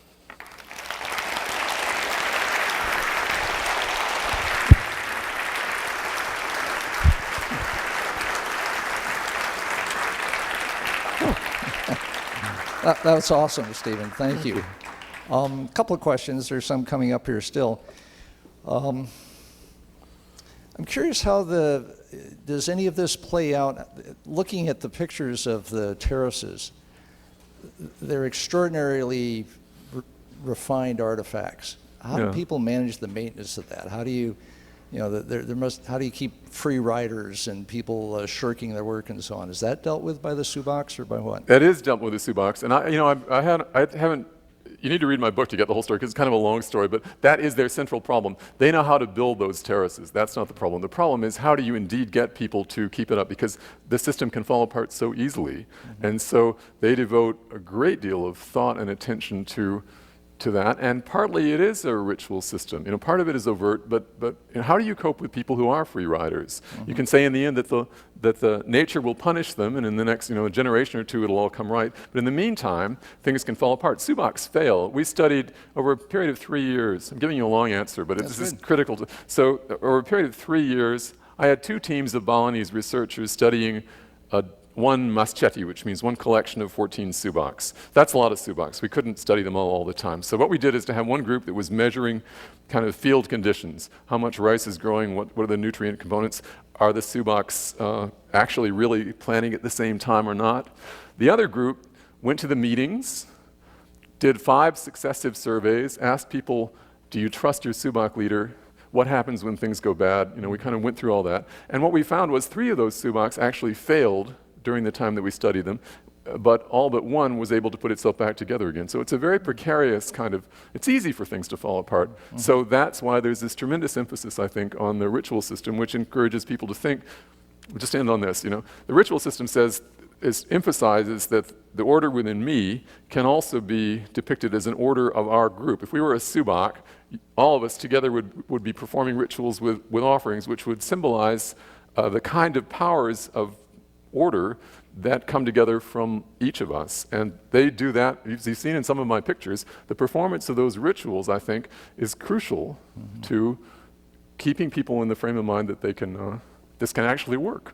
That's awesome, Stephen. Thank you. A couple of questions. There's some coming up here still. I'm curious does any of this play out, looking at the pictures of the terraces, they're extraordinarily refined artifacts. How do people manage the maintenance of that? How do you, how do you keep free riders and people shirking their work and so on? Is that dealt with by the Subocs or by what? That is dealt with the Subocs, and I haven't. You need to read my book to get the whole story, because it's kind of a long story, but that is their central problem. They know how to build those terraces. That's not the problem. The problem is, how do you indeed get people to keep it up, because the system can fall apart so easily. Mm-hmm. And so they devote a great deal of thought and attention to that, and partly it is a ritual system. Part of it is overt, but how do you cope with people who are free riders? Mm-hmm. You can say in the end that the nature will punish them, and in the next generation or two it'll all come right. But in the meantime, things can fall apart. Subocs fail. We studied over a period of 3 years. I'm giving you a long answer, but this is critical. So over a period of 3 years, I had 2 teams of Balinese researchers studying one mascheti, which means one collection of 14 Subocs. That's a lot of Subocs. We couldn't study them all the time. So what we did is to have one group that was measuring kind of field conditions, how much rice is growing, what are the nutrient components, are the Subocs actually really planting at the same time or not. The other group went to the meetings, did 5 successive surveys, asked people, do you trust your Suboc leader? What happens when things go bad? We kind of went through all that. And what we found was 3 of those Subocs actually failed during the time that we studied them, but all but one was able to put itself back together again. So it's a very precarious kind of, it's easy for things to fall apart. Mm-hmm. So that's why there's this tremendous emphasis, I think, on the ritual system, which encourages people to think, we'll just end on this, the ritual system emphasizes that the order within me can also be depicted as an order of our group. If we were a Suboc, all of us together would be performing rituals with offerings, which would symbolize the kind of powers of order that come together from each of us. And they do that. You've seen in some of my pictures, the performance of those rituals, I think, is crucial to keeping people in the frame of mind that they can, this can actually work.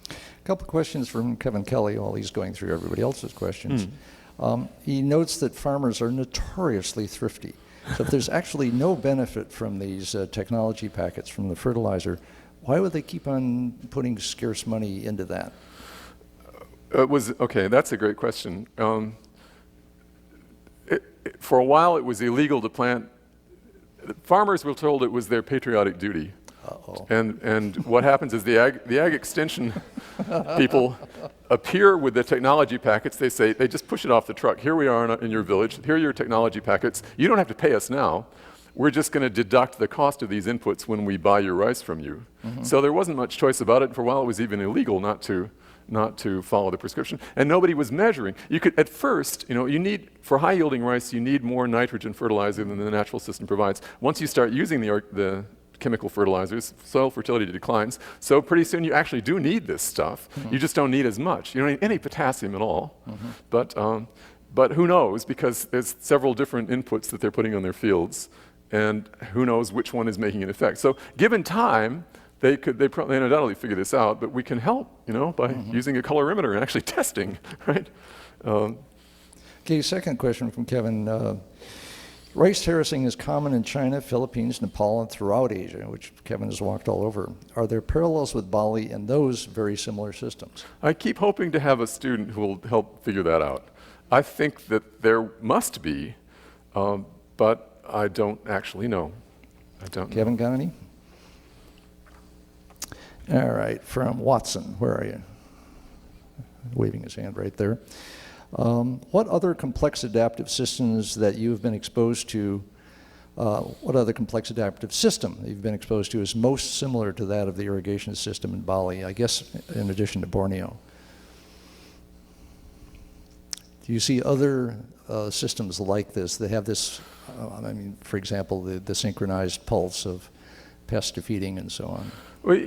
A couple of questions from Kevin Kelly while he's going through everybody else's questions. He notes that farmers are notoriously thrifty. So if there's actually no benefit from these technology packets from the fertilizer, why would they keep on putting scarce money into that? Okay, that's a great question. For a while, it was illegal to plant. Farmers were told it was their patriotic duty. Uh-oh. And what happens is the ag extension people appear with the technology packets. They just push it off the truck. Here we are in your village. Here are your technology packets. You don't have to pay us now. We're just going to deduct the cost of these inputs when we buy your rice from you. Mm-hmm. So there wasn't much choice about it. For a while, it was even illegal not to follow the prescription, and nobody was measuring. You could, at first, for high-yielding rice, you need more nitrogen fertilizer than the natural system provides. Once you start using the chemical fertilizers, soil fertility declines. So pretty soon you actually do need this stuff. You just don't need as much. You don't need any potassium at all. But who knows, because there's several different inputs that they're putting on their fields, and who knows which one is making an effect. So given time, they probably undoubtedly figure this out, but we can help, by using a colorimeter and actually testing, right? Okay, second question from Kevin. Rice terracing is common in China, Philippines, Nepal, and throughout Asia, which Kevin has walked all over. Are there parallels with Bali and those very similar systems? I keep hoping to have a student who will help figure that out. I think that there must be, but I don't actually know. Kevin, got any? All right, from Watson, where are you? Waving his hand right there. What other complex adaptive systems that you've been exposed to, what other complex adaptive system that you've been exposed to is most similar to that of the irrigation system in Bali, I guess in addition to Borneo? Do you see other systems like this that have this, for example, the synchronized pulse of pest defeating and so on? Well,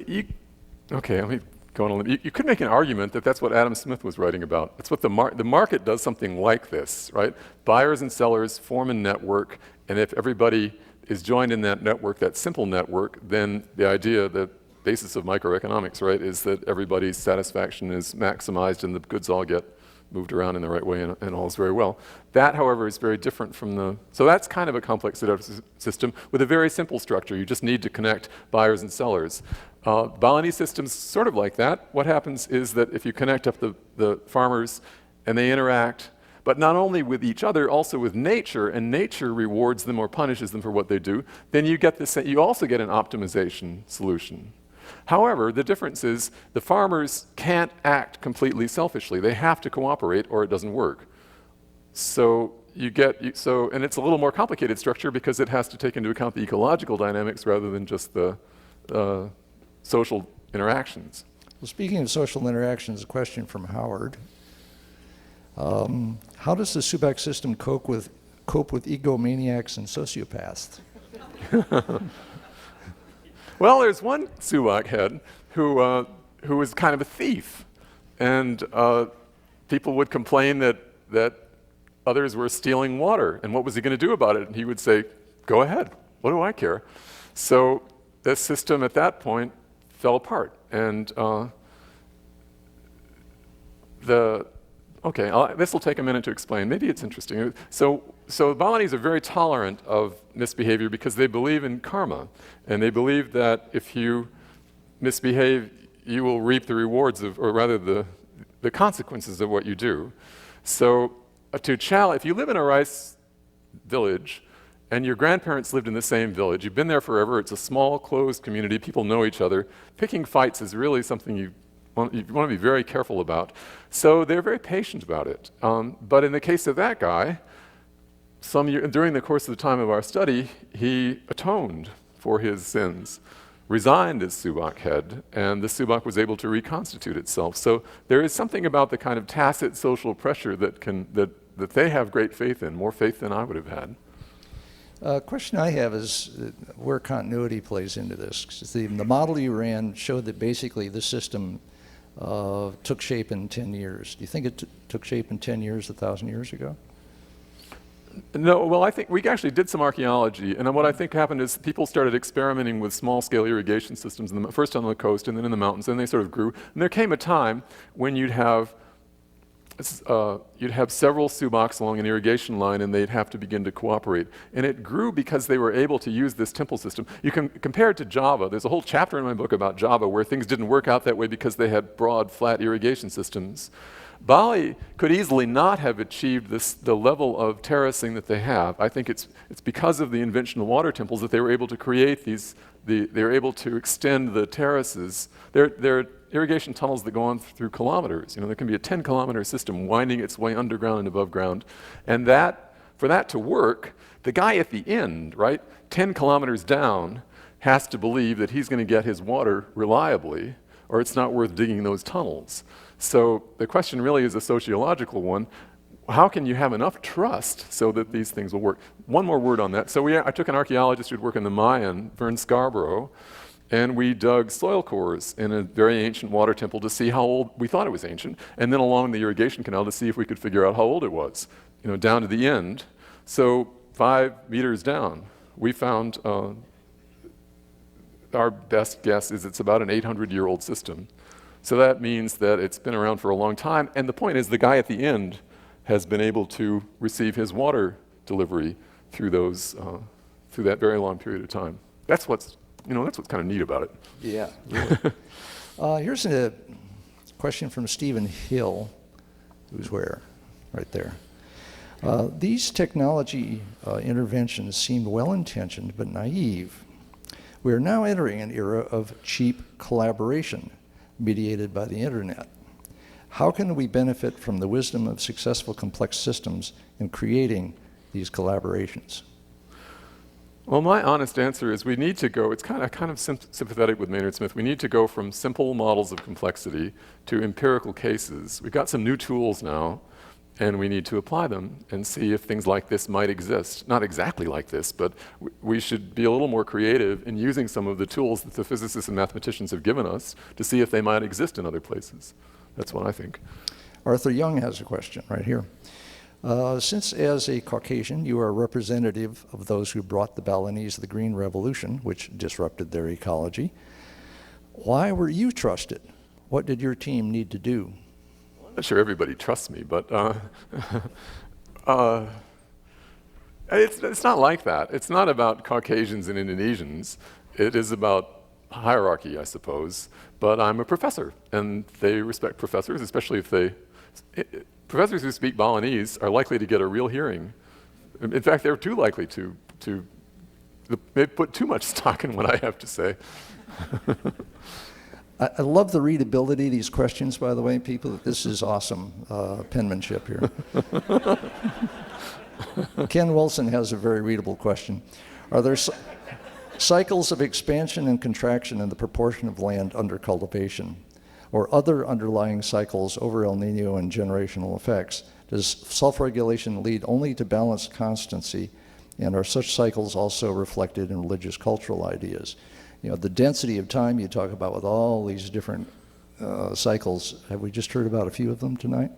okay, let me go on a little. You could make an argument that that's what Adam Smith was writing about. It's what the market does something like this, right? Buyers and sellers form a network, and if everybody is joined in that network, that simple network, then the idea, the basis of microeconomics, right, is that everybody's satisfaction is maximized and the goods all get moved around in the right way and all is very well. That, however, is very different from so that's kind of a complex adaptive system with a very simple structure. You just need to connect buyers and sellers. Balinese system's sort of like that. What happens is that if you connect up the farmers and they interact, but not only with each other, also with nature, and nature rewards them or punishes them for what they do, then you also get an optimization solution. However, the difference is the farmers can't act completely selfishly. They have to cooperate or it doesn't work. So and it's a little more complicated structure because it has to take into account the ecological dynamics rather than just the social interactions. Well, speaking of social interactions, a question from Howard. How does the Subak system cope with egomaniacs and sociopaths? Well, there's one Subak head who was kind of a thief, and people would complain that others were stealing water, and what was he going to do about it? And he would say, "Go ahead. What do I care?" So this system at that point fell apart, and this will take a minute to explain. Maybe it's interesting. So Balinese are very tolerant of misbehavior because they believe in karma, and they believe that if you misbehave, you will reap the rewards or rather the consequences of what you do. So if you live in a rice village and your grandparents lived in the same village, you've been there forever, it's a small, closed community, people know each other, picking fights is really something you want to be very careful about. So they're very patient about it. But in the case of that guy, during the course of the time of our study, he atoned for his sins, resigned as Subak head, and the Subak was able to reconstitute itself. So there is something about the kind of tacit social pressure that they have great faith in, more faith than I would have had. Question I have is where continuity plays into this. 'Cause the model you ran showed that basically the system took shape in 10 years. Do you think it took shape in 10 years, 1,000 years ago? No, well, I think we actually did some archaeology, and what I think happened is people started experimenting with small-scale irrigation systems, first on the coast and then in the mountains, and they sort of grew. And there came a time when you'd have several Subaks along an irrigation line, and they'd have to begin to cooperate. And it grew because they were able to use this temple system. You can compare it to Java. There's a whole chapter in my book about Java where things didn't work out that way because they had broad, flat irrigation systems. Bali could easily not have achieved the level of terracing that they have. I think it's because of the invention of water temples that they were able to create they were able to extend the terraces. They're irrigation tunnels that go on through kilometers. There can be a 10-kilometer system winding its way underground and above ground. And for that to work, the guy at the end, right, 10 kilometers down, has to believe that he's going to get his water reliably, or it's not worth digging those tunnels. So the question really is a sociological one. how can you have enough trust so that these things will work? One more word on that. So I took an archaeologist who'd worked in the Mayan, Vern Scarborough, and we dug soil cores in a very ancient water temple to see how old we thought it was ancient, and then along the irrigation canal to see if we could figure out how old it was, down to the end. So 5 meters down, we found our best guess is it's about an 800-year-old system. So that means that it's been around for a long time, and the point is the guy at the end has been able to receive his water delivery through that very long period of time. That's what's kind of neat about it. Yeah, really. Here's a question from Stephen Hill, who's where? Right there. These technology interventions seemed well-intentioned but naive. We are now entering an era of cheap collaboration mediated by the internet. How can we benefit from the wisdom of successful complex systems in creating these collaborations? Well, my honest answer is we need to go, it's kind of sympathetic with Maynard Smith, we need to go from simple models of complexity to empirical cases. We've got some new tools now, and we need to apply them and see if things like this might exist. Not exactly like this, but we should be a little more creative in using some of the tools that the physicists and mathematicians have given us to see if they might exist in other places. That's what I think. Arthur Young has a question right here. Since as a Caucasian, you are a representative of those who brought the Balinese the Green Revolution, which disrupted their ecology, why were you trusted? What did your team need to do? I'm not sure everybody trusts me, but it's not like that. It's not about Caucasians and Indonesians. It is about hierarchy, I suppose. But I'm a professor, and they respect professors, especially if professors who speak Balinese are likely to get a real hearing. In fact, they're too likely to they put too much stock in what I have to say. I love the readability of these questions, by the way, people. This is awesome penmanship here. Ken Wilson has a very readable question. Are there cycles of expansion and contraction in the proportion of land under cultivation, or other underlying cycles over El Nino and generational effects? Does self-regulation lead only to balanced constancy, and are such cycles also reflected in religious cultural ideas? The density of time you talk about with all these different cycles, have we just heard about a few of them tonight?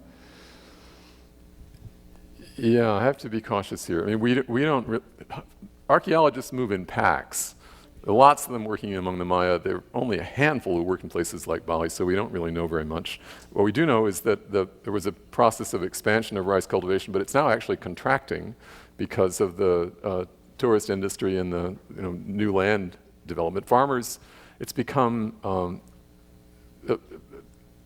Yeah, I have to be cautious here. I mean, we don't, archaeologists move in packs. There are lots of them working among the Maya. There are only a handful who work in places like Bali, so we don't really know very much. What we do know is that there was a process of expansion of rice cultivation, but it's now actually contracting because of the tourist industry and the new land development. Farmers, it's become,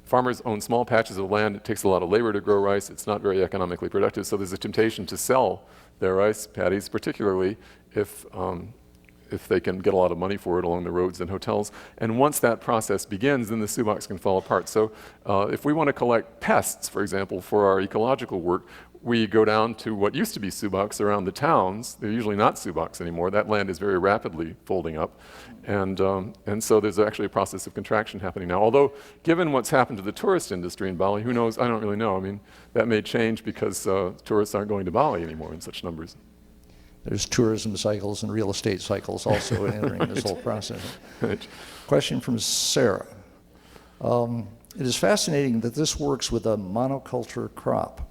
farmers own small patches of land. It takes a lot of labor to grow rice. It's not very economically productive, so there's a temptation to sell their rice paddies, particularly if they can get a lot of money for it along the roads and hotels. And once that process begins, then the subaks can fall apart. So if we want to collect pests, for example, for our ecological work, we go down to what used to be subaks around the towns. They're usually not subaks anymore. That land is very rapidly folding up. And so there's actually a process of contraction happening now. Although, given what's happened to the tourist industry in Bali, who knows? I don't really know. I mean, that may change because tourists aren't going to Bali anymore in such numbers. There's tourism cycles and real estate cycles also entering this whole process. Right. Question from Sarah. It is fascinating that this works with a monoculture crop.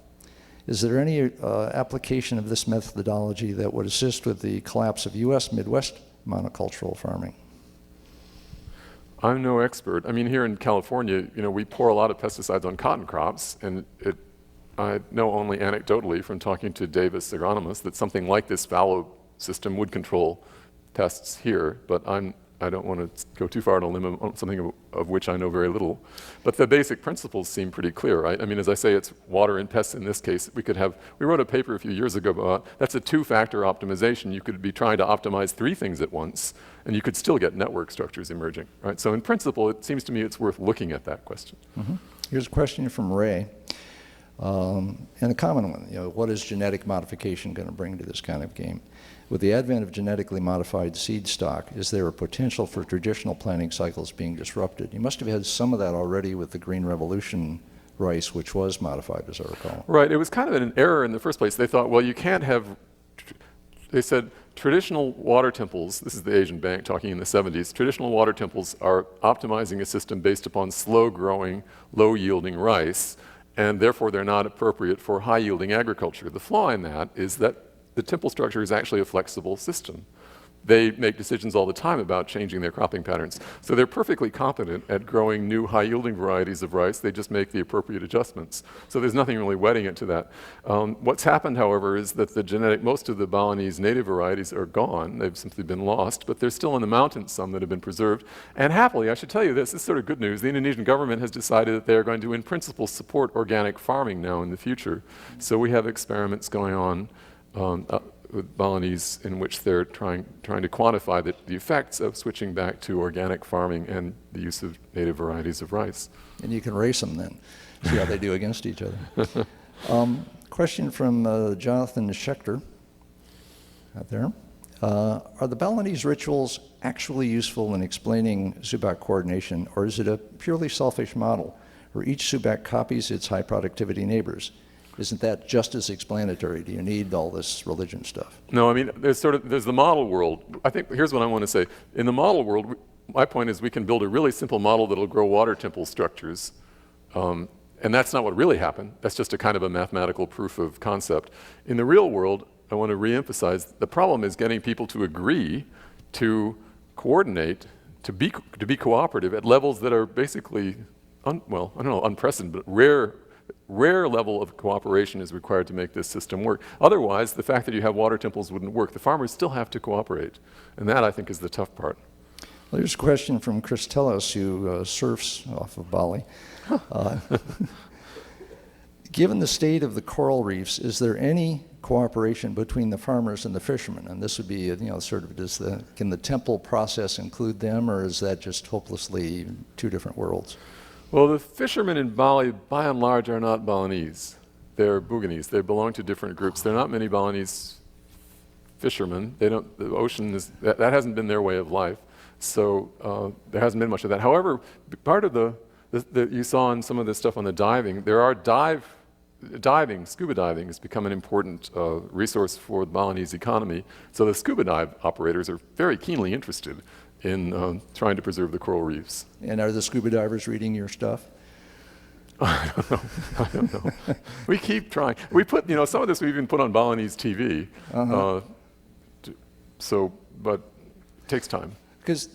Is there any application of this methodology that would assist with the collapse of U.S. Midwest monocultural farming? I'm no expert. I mean, here in California, we pour a lot of pesticides on cotton crops, and I know only anecdotally from talking to Davis agronomists that something like this fallow system would control pests here, but I don't want to go too far on a limb on something of which I know very little. But the basic principles seem pretty clear, right? I mean, as I say, it's water and pests in this case. We wrote a paper a few years ago about, that's a 2-factor optimization. You could be trying to optimize 3 things at once, and you could still get network structures emerging, right? So in principle, it seems to me it's worth looking at that question. Mm-hmm. Here's a question from Ray. And a common one, what is genetic modification going to bring to this kind of game? With the advent of genetically modified seed stock, is there a potential for traditional planting cycles being disrupted? You must have had some of that already with the Green Revolution rice, which was modified, as I recall. Right. It was kind of an error in the first place. They thought, well, you can't have, they said, traditional water temples, this is the Asian Bank talking in the 70s, traditional water temples are optimizing a system based upon slow-growing, low-yielding rice, and therefore they're not appropriate for high-yielding agriculture. The flaw in that is that the temple structure is actually a flexible system. They make decisions all the time about changing their cropping patterns. So they're perfectly competent at growing new high-yielding varieties of rice. They just make the appropriate adjustments. So there's nothing really wetting it to that. What's happened, however, is that most of the Balinese native varieties are gone. They've simply been lost, but there's still in the mountains some that have been preserved. And happily, I should tell you this is sort of good news. The Indonesian government has decided that they are going to, in principle, support organic farming now in the future. So we have experiments going on with Balinese in which they're trying to quantify the effects of switching back to organic farming and the use of native varieties of rice. And you can race them then, see how they do against each other. Question from Jonathan Schechter out there. Are the Balinese rituals actually useful in explaining Subak coordination, or is it a purely selfish model where each Subak copies its high productivity neighbors? Isn't that just as explanatory? Do you need all this religion stuff? No, I mean, there's the model world. I think, here's what I want to say. In the model world, my point is we can build a really simple model that'll grow water temple structures. And that's not what really happened. That's just a kind of a mathematical proof of concept. In the real world, I want to reemphasize, the problem is getting people to agree to coordinate, to be cooperative at levels that are basically, unprecedented, but rare level of cooperation is required to make this system work. Otherwise, the fact that you have water temples wouldn't work. The farmers still have to cooperate. And that, I think, is the tough part. Well, here's a question from Chris Tellos, who surfs off of Bali. Given the state of the coral reefs, is there any cooperation between the farmers and the fishermen? And this would be, can the temple process include them, or is that just hopelessly two different worlds? Well, the fishermen in Bali, by and large, are not Balinese. They're Buginese. They belong to different groups. There are not many Balinese fishermen. The ocean that hasn't been their way of life. So there hasn't been much of that. However, part of you saw in some of this stuff on the diving, there are scuba diving has become an important resource for the Balinese economy. So the scuba dive operators are very keenly interested in trying to preserve the coral reefs. And are the scuba divers reading your stuff? I don't know. We keep trying. We put, some of this we even put on Balinese TV. But it takes time. Because,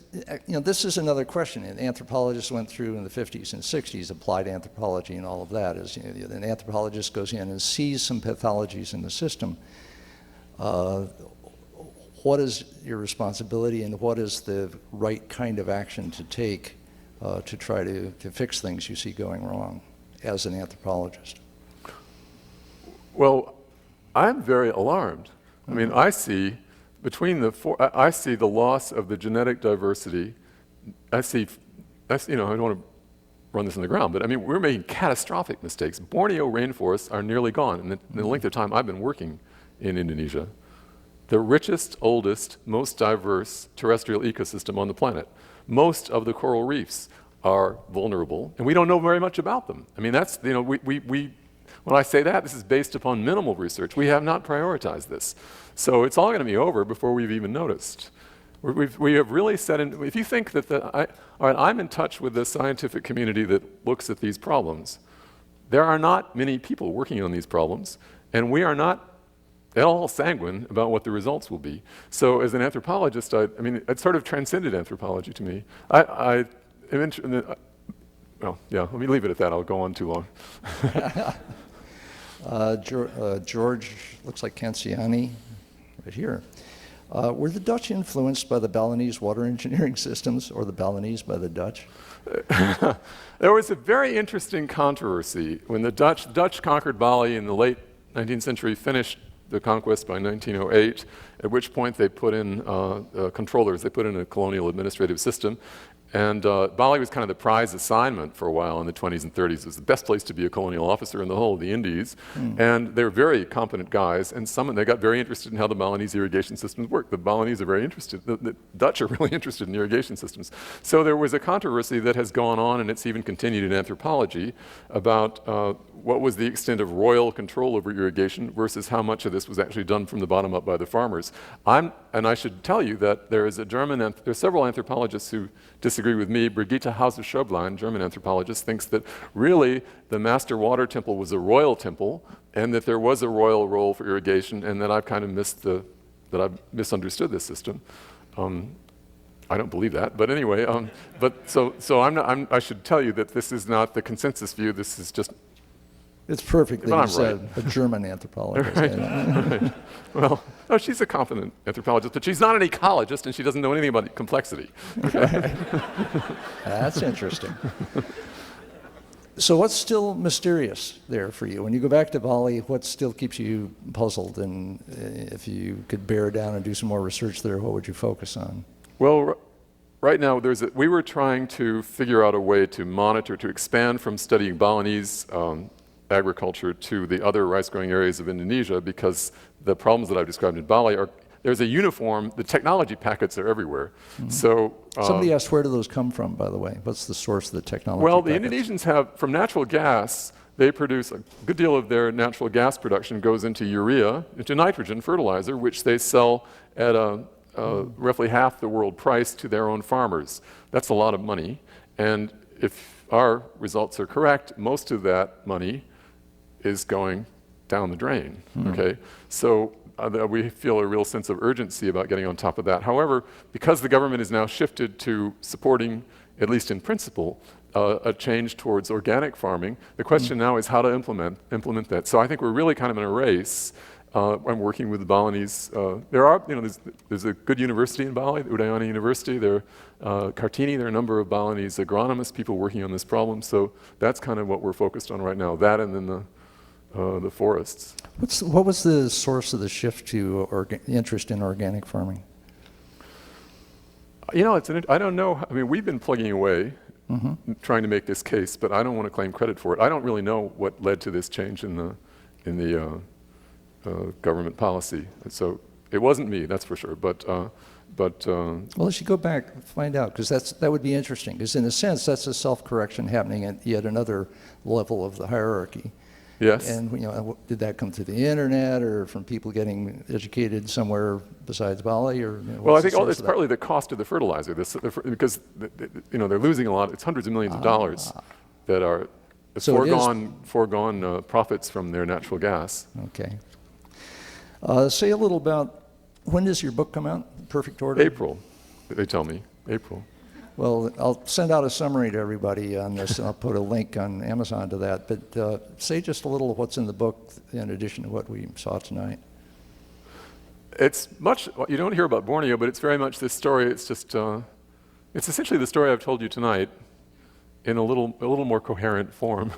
this is another question. And anthropologists went through in the 50s and 60s, applied anthropology and all of that. An anthropologist goes in and sees some pathologies in the system. What is your responsibility, and what is the right kind of action to take to try to fix things you see going wrong as an anthropologist? Well, I'm very alarmed. I mean, I see the loss of the genetic diversity. I don't want to run this in the ground, but I mean, we're making catastrophic mistakes. Borneo rainforests are nearly gone in the length of time I've been working in Indonesia. The richest, oldest, most diverse terrestrial ecosystem on the planet. Most of the coral reefs are vulnerable, and we don't know very much about them. I mean, that's, when I say that, this is based upon minimal research. We have not prioritized this. So it's all going to be over before we've even noticed. We have really set in, if you think that I'm in touch with the scientific community that looks at these problems. There are not many people working on these problems, and we are not at all sanguine about what the results will be. So as an anthropologist, it sort of transcended anthropology to me. Well, yeah, let me leave it at that. I'll go on too long. George, looks like Canciani, right here. Were the Dutch influenced by the Balinese water engineering systems, or the Balinese by the Dutch? There was a very interesting controversy when the Dutch conquered Bali in the late 19th century, finished the conquest by 1908, at which point they put in controllers. They put in a colonial administrative system. And Bali was kind of the prize assignment for a while in the 20s and 30s. It was the best place to be a colonial officer in the whole of the Indies. And they were very competent guys, and they got very interested in how the Balinese irrigation systems work. The Balinese are very interested. The Dutch are really interested in irrigation systems. So there was a controversy that has gone on, and it's even continued in anthropology, about what was the extent of royal control over irrigation versus how much of this was actually done from the bottom up by the farmers. And I should tell you that there's several anthropologists who disagree with me. Brigitte Hauser-Schöblein, German anthropologist, thinks that really the Master Water Temple was a royal temple, and that there was a royal role for irrigation, and that I've kind of misunderstood this system. I don't believe that, but anyway. I should tell you that this is not the consensus view. This is just. It's perfect that But you I'm said a German anthropologist. Right. Well, no, she's a competent anthropologist, but she's not an ecologist, and she doesn't know anything about complexity. That's interesting. So what's still mysterious there for you? When you go back to Bali, what still keeps you puzzled? And if you could bear down and do some more research there, what would you focus on? Well, right now, we were trying to figure out a way to monitor, to expand from studying Balinese agriculture to the other rice-growing areas of Indonesia, because the problems that I've described in Bali there's a uniform, the technology packets are everywhere. So somebody asked, where do those come from, by the way? What's the source of the technology Well, packets? the Indonesians have, from natural gas, they produce a good deal of their natural gas production goes into urea, into nitrogen fertilizer, which they sell at roughly half the world price to their own farmers. That's a lot of money. And if our results are correct, most of that money is going down the drain, okay? So we feel a real sense of urgency about getting on top of that. However, because the government is now shifted to supporting, at least in principle, a change towards organic farming, the question now is how to implement that. So I think we're really kind of in a race. I'm working with the Balinese. There's a good university in Bali, the Udayana University. Kartini, there are a number of Balinese agronomists, people working on this problem. So that's kind of what we're focused on right now. That and then the forests. What was the source of the shift to interest in organic farming? You know, I don't know. I mean, we've been plugging away, trying to make this case, but I don't want to claim credit for it. I don't really know what led to this change in the government policy. So it wasn't me, that's for sure. Well, you should go back and find out, because that would be interesting. Because in a sense, that's a self-correction happening at yet another level of the hierarchy. Yes. And did that come through the internet, or from people getting educated somewhere besides Bali, or? Well, I think it's partly the cost of the fertilizer, because they're losing a lot. It's hundreds of millions of dollars that are foregone profits from their natural gas. Okay. Say a little about, when does your book come out? Perfect Order? April, they tell me. April. Well, I'll send out a summary to everybody on this, and I'll put a link on Amazon to that. But say just a little of what's in the book in addition to what we saw tonight. It's much, you don't hear about Borneo, but it's very much this story. It's just, it's essentially the story I've told you tonight in a little more coherent form.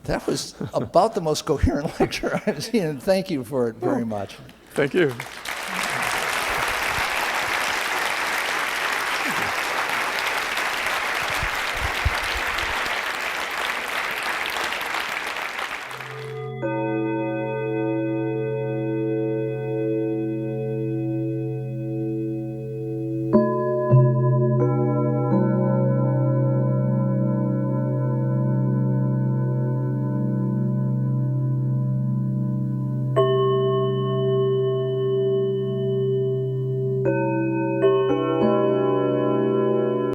That was about the most coherent lecture I've seen, and thank you for it very much. Thank you.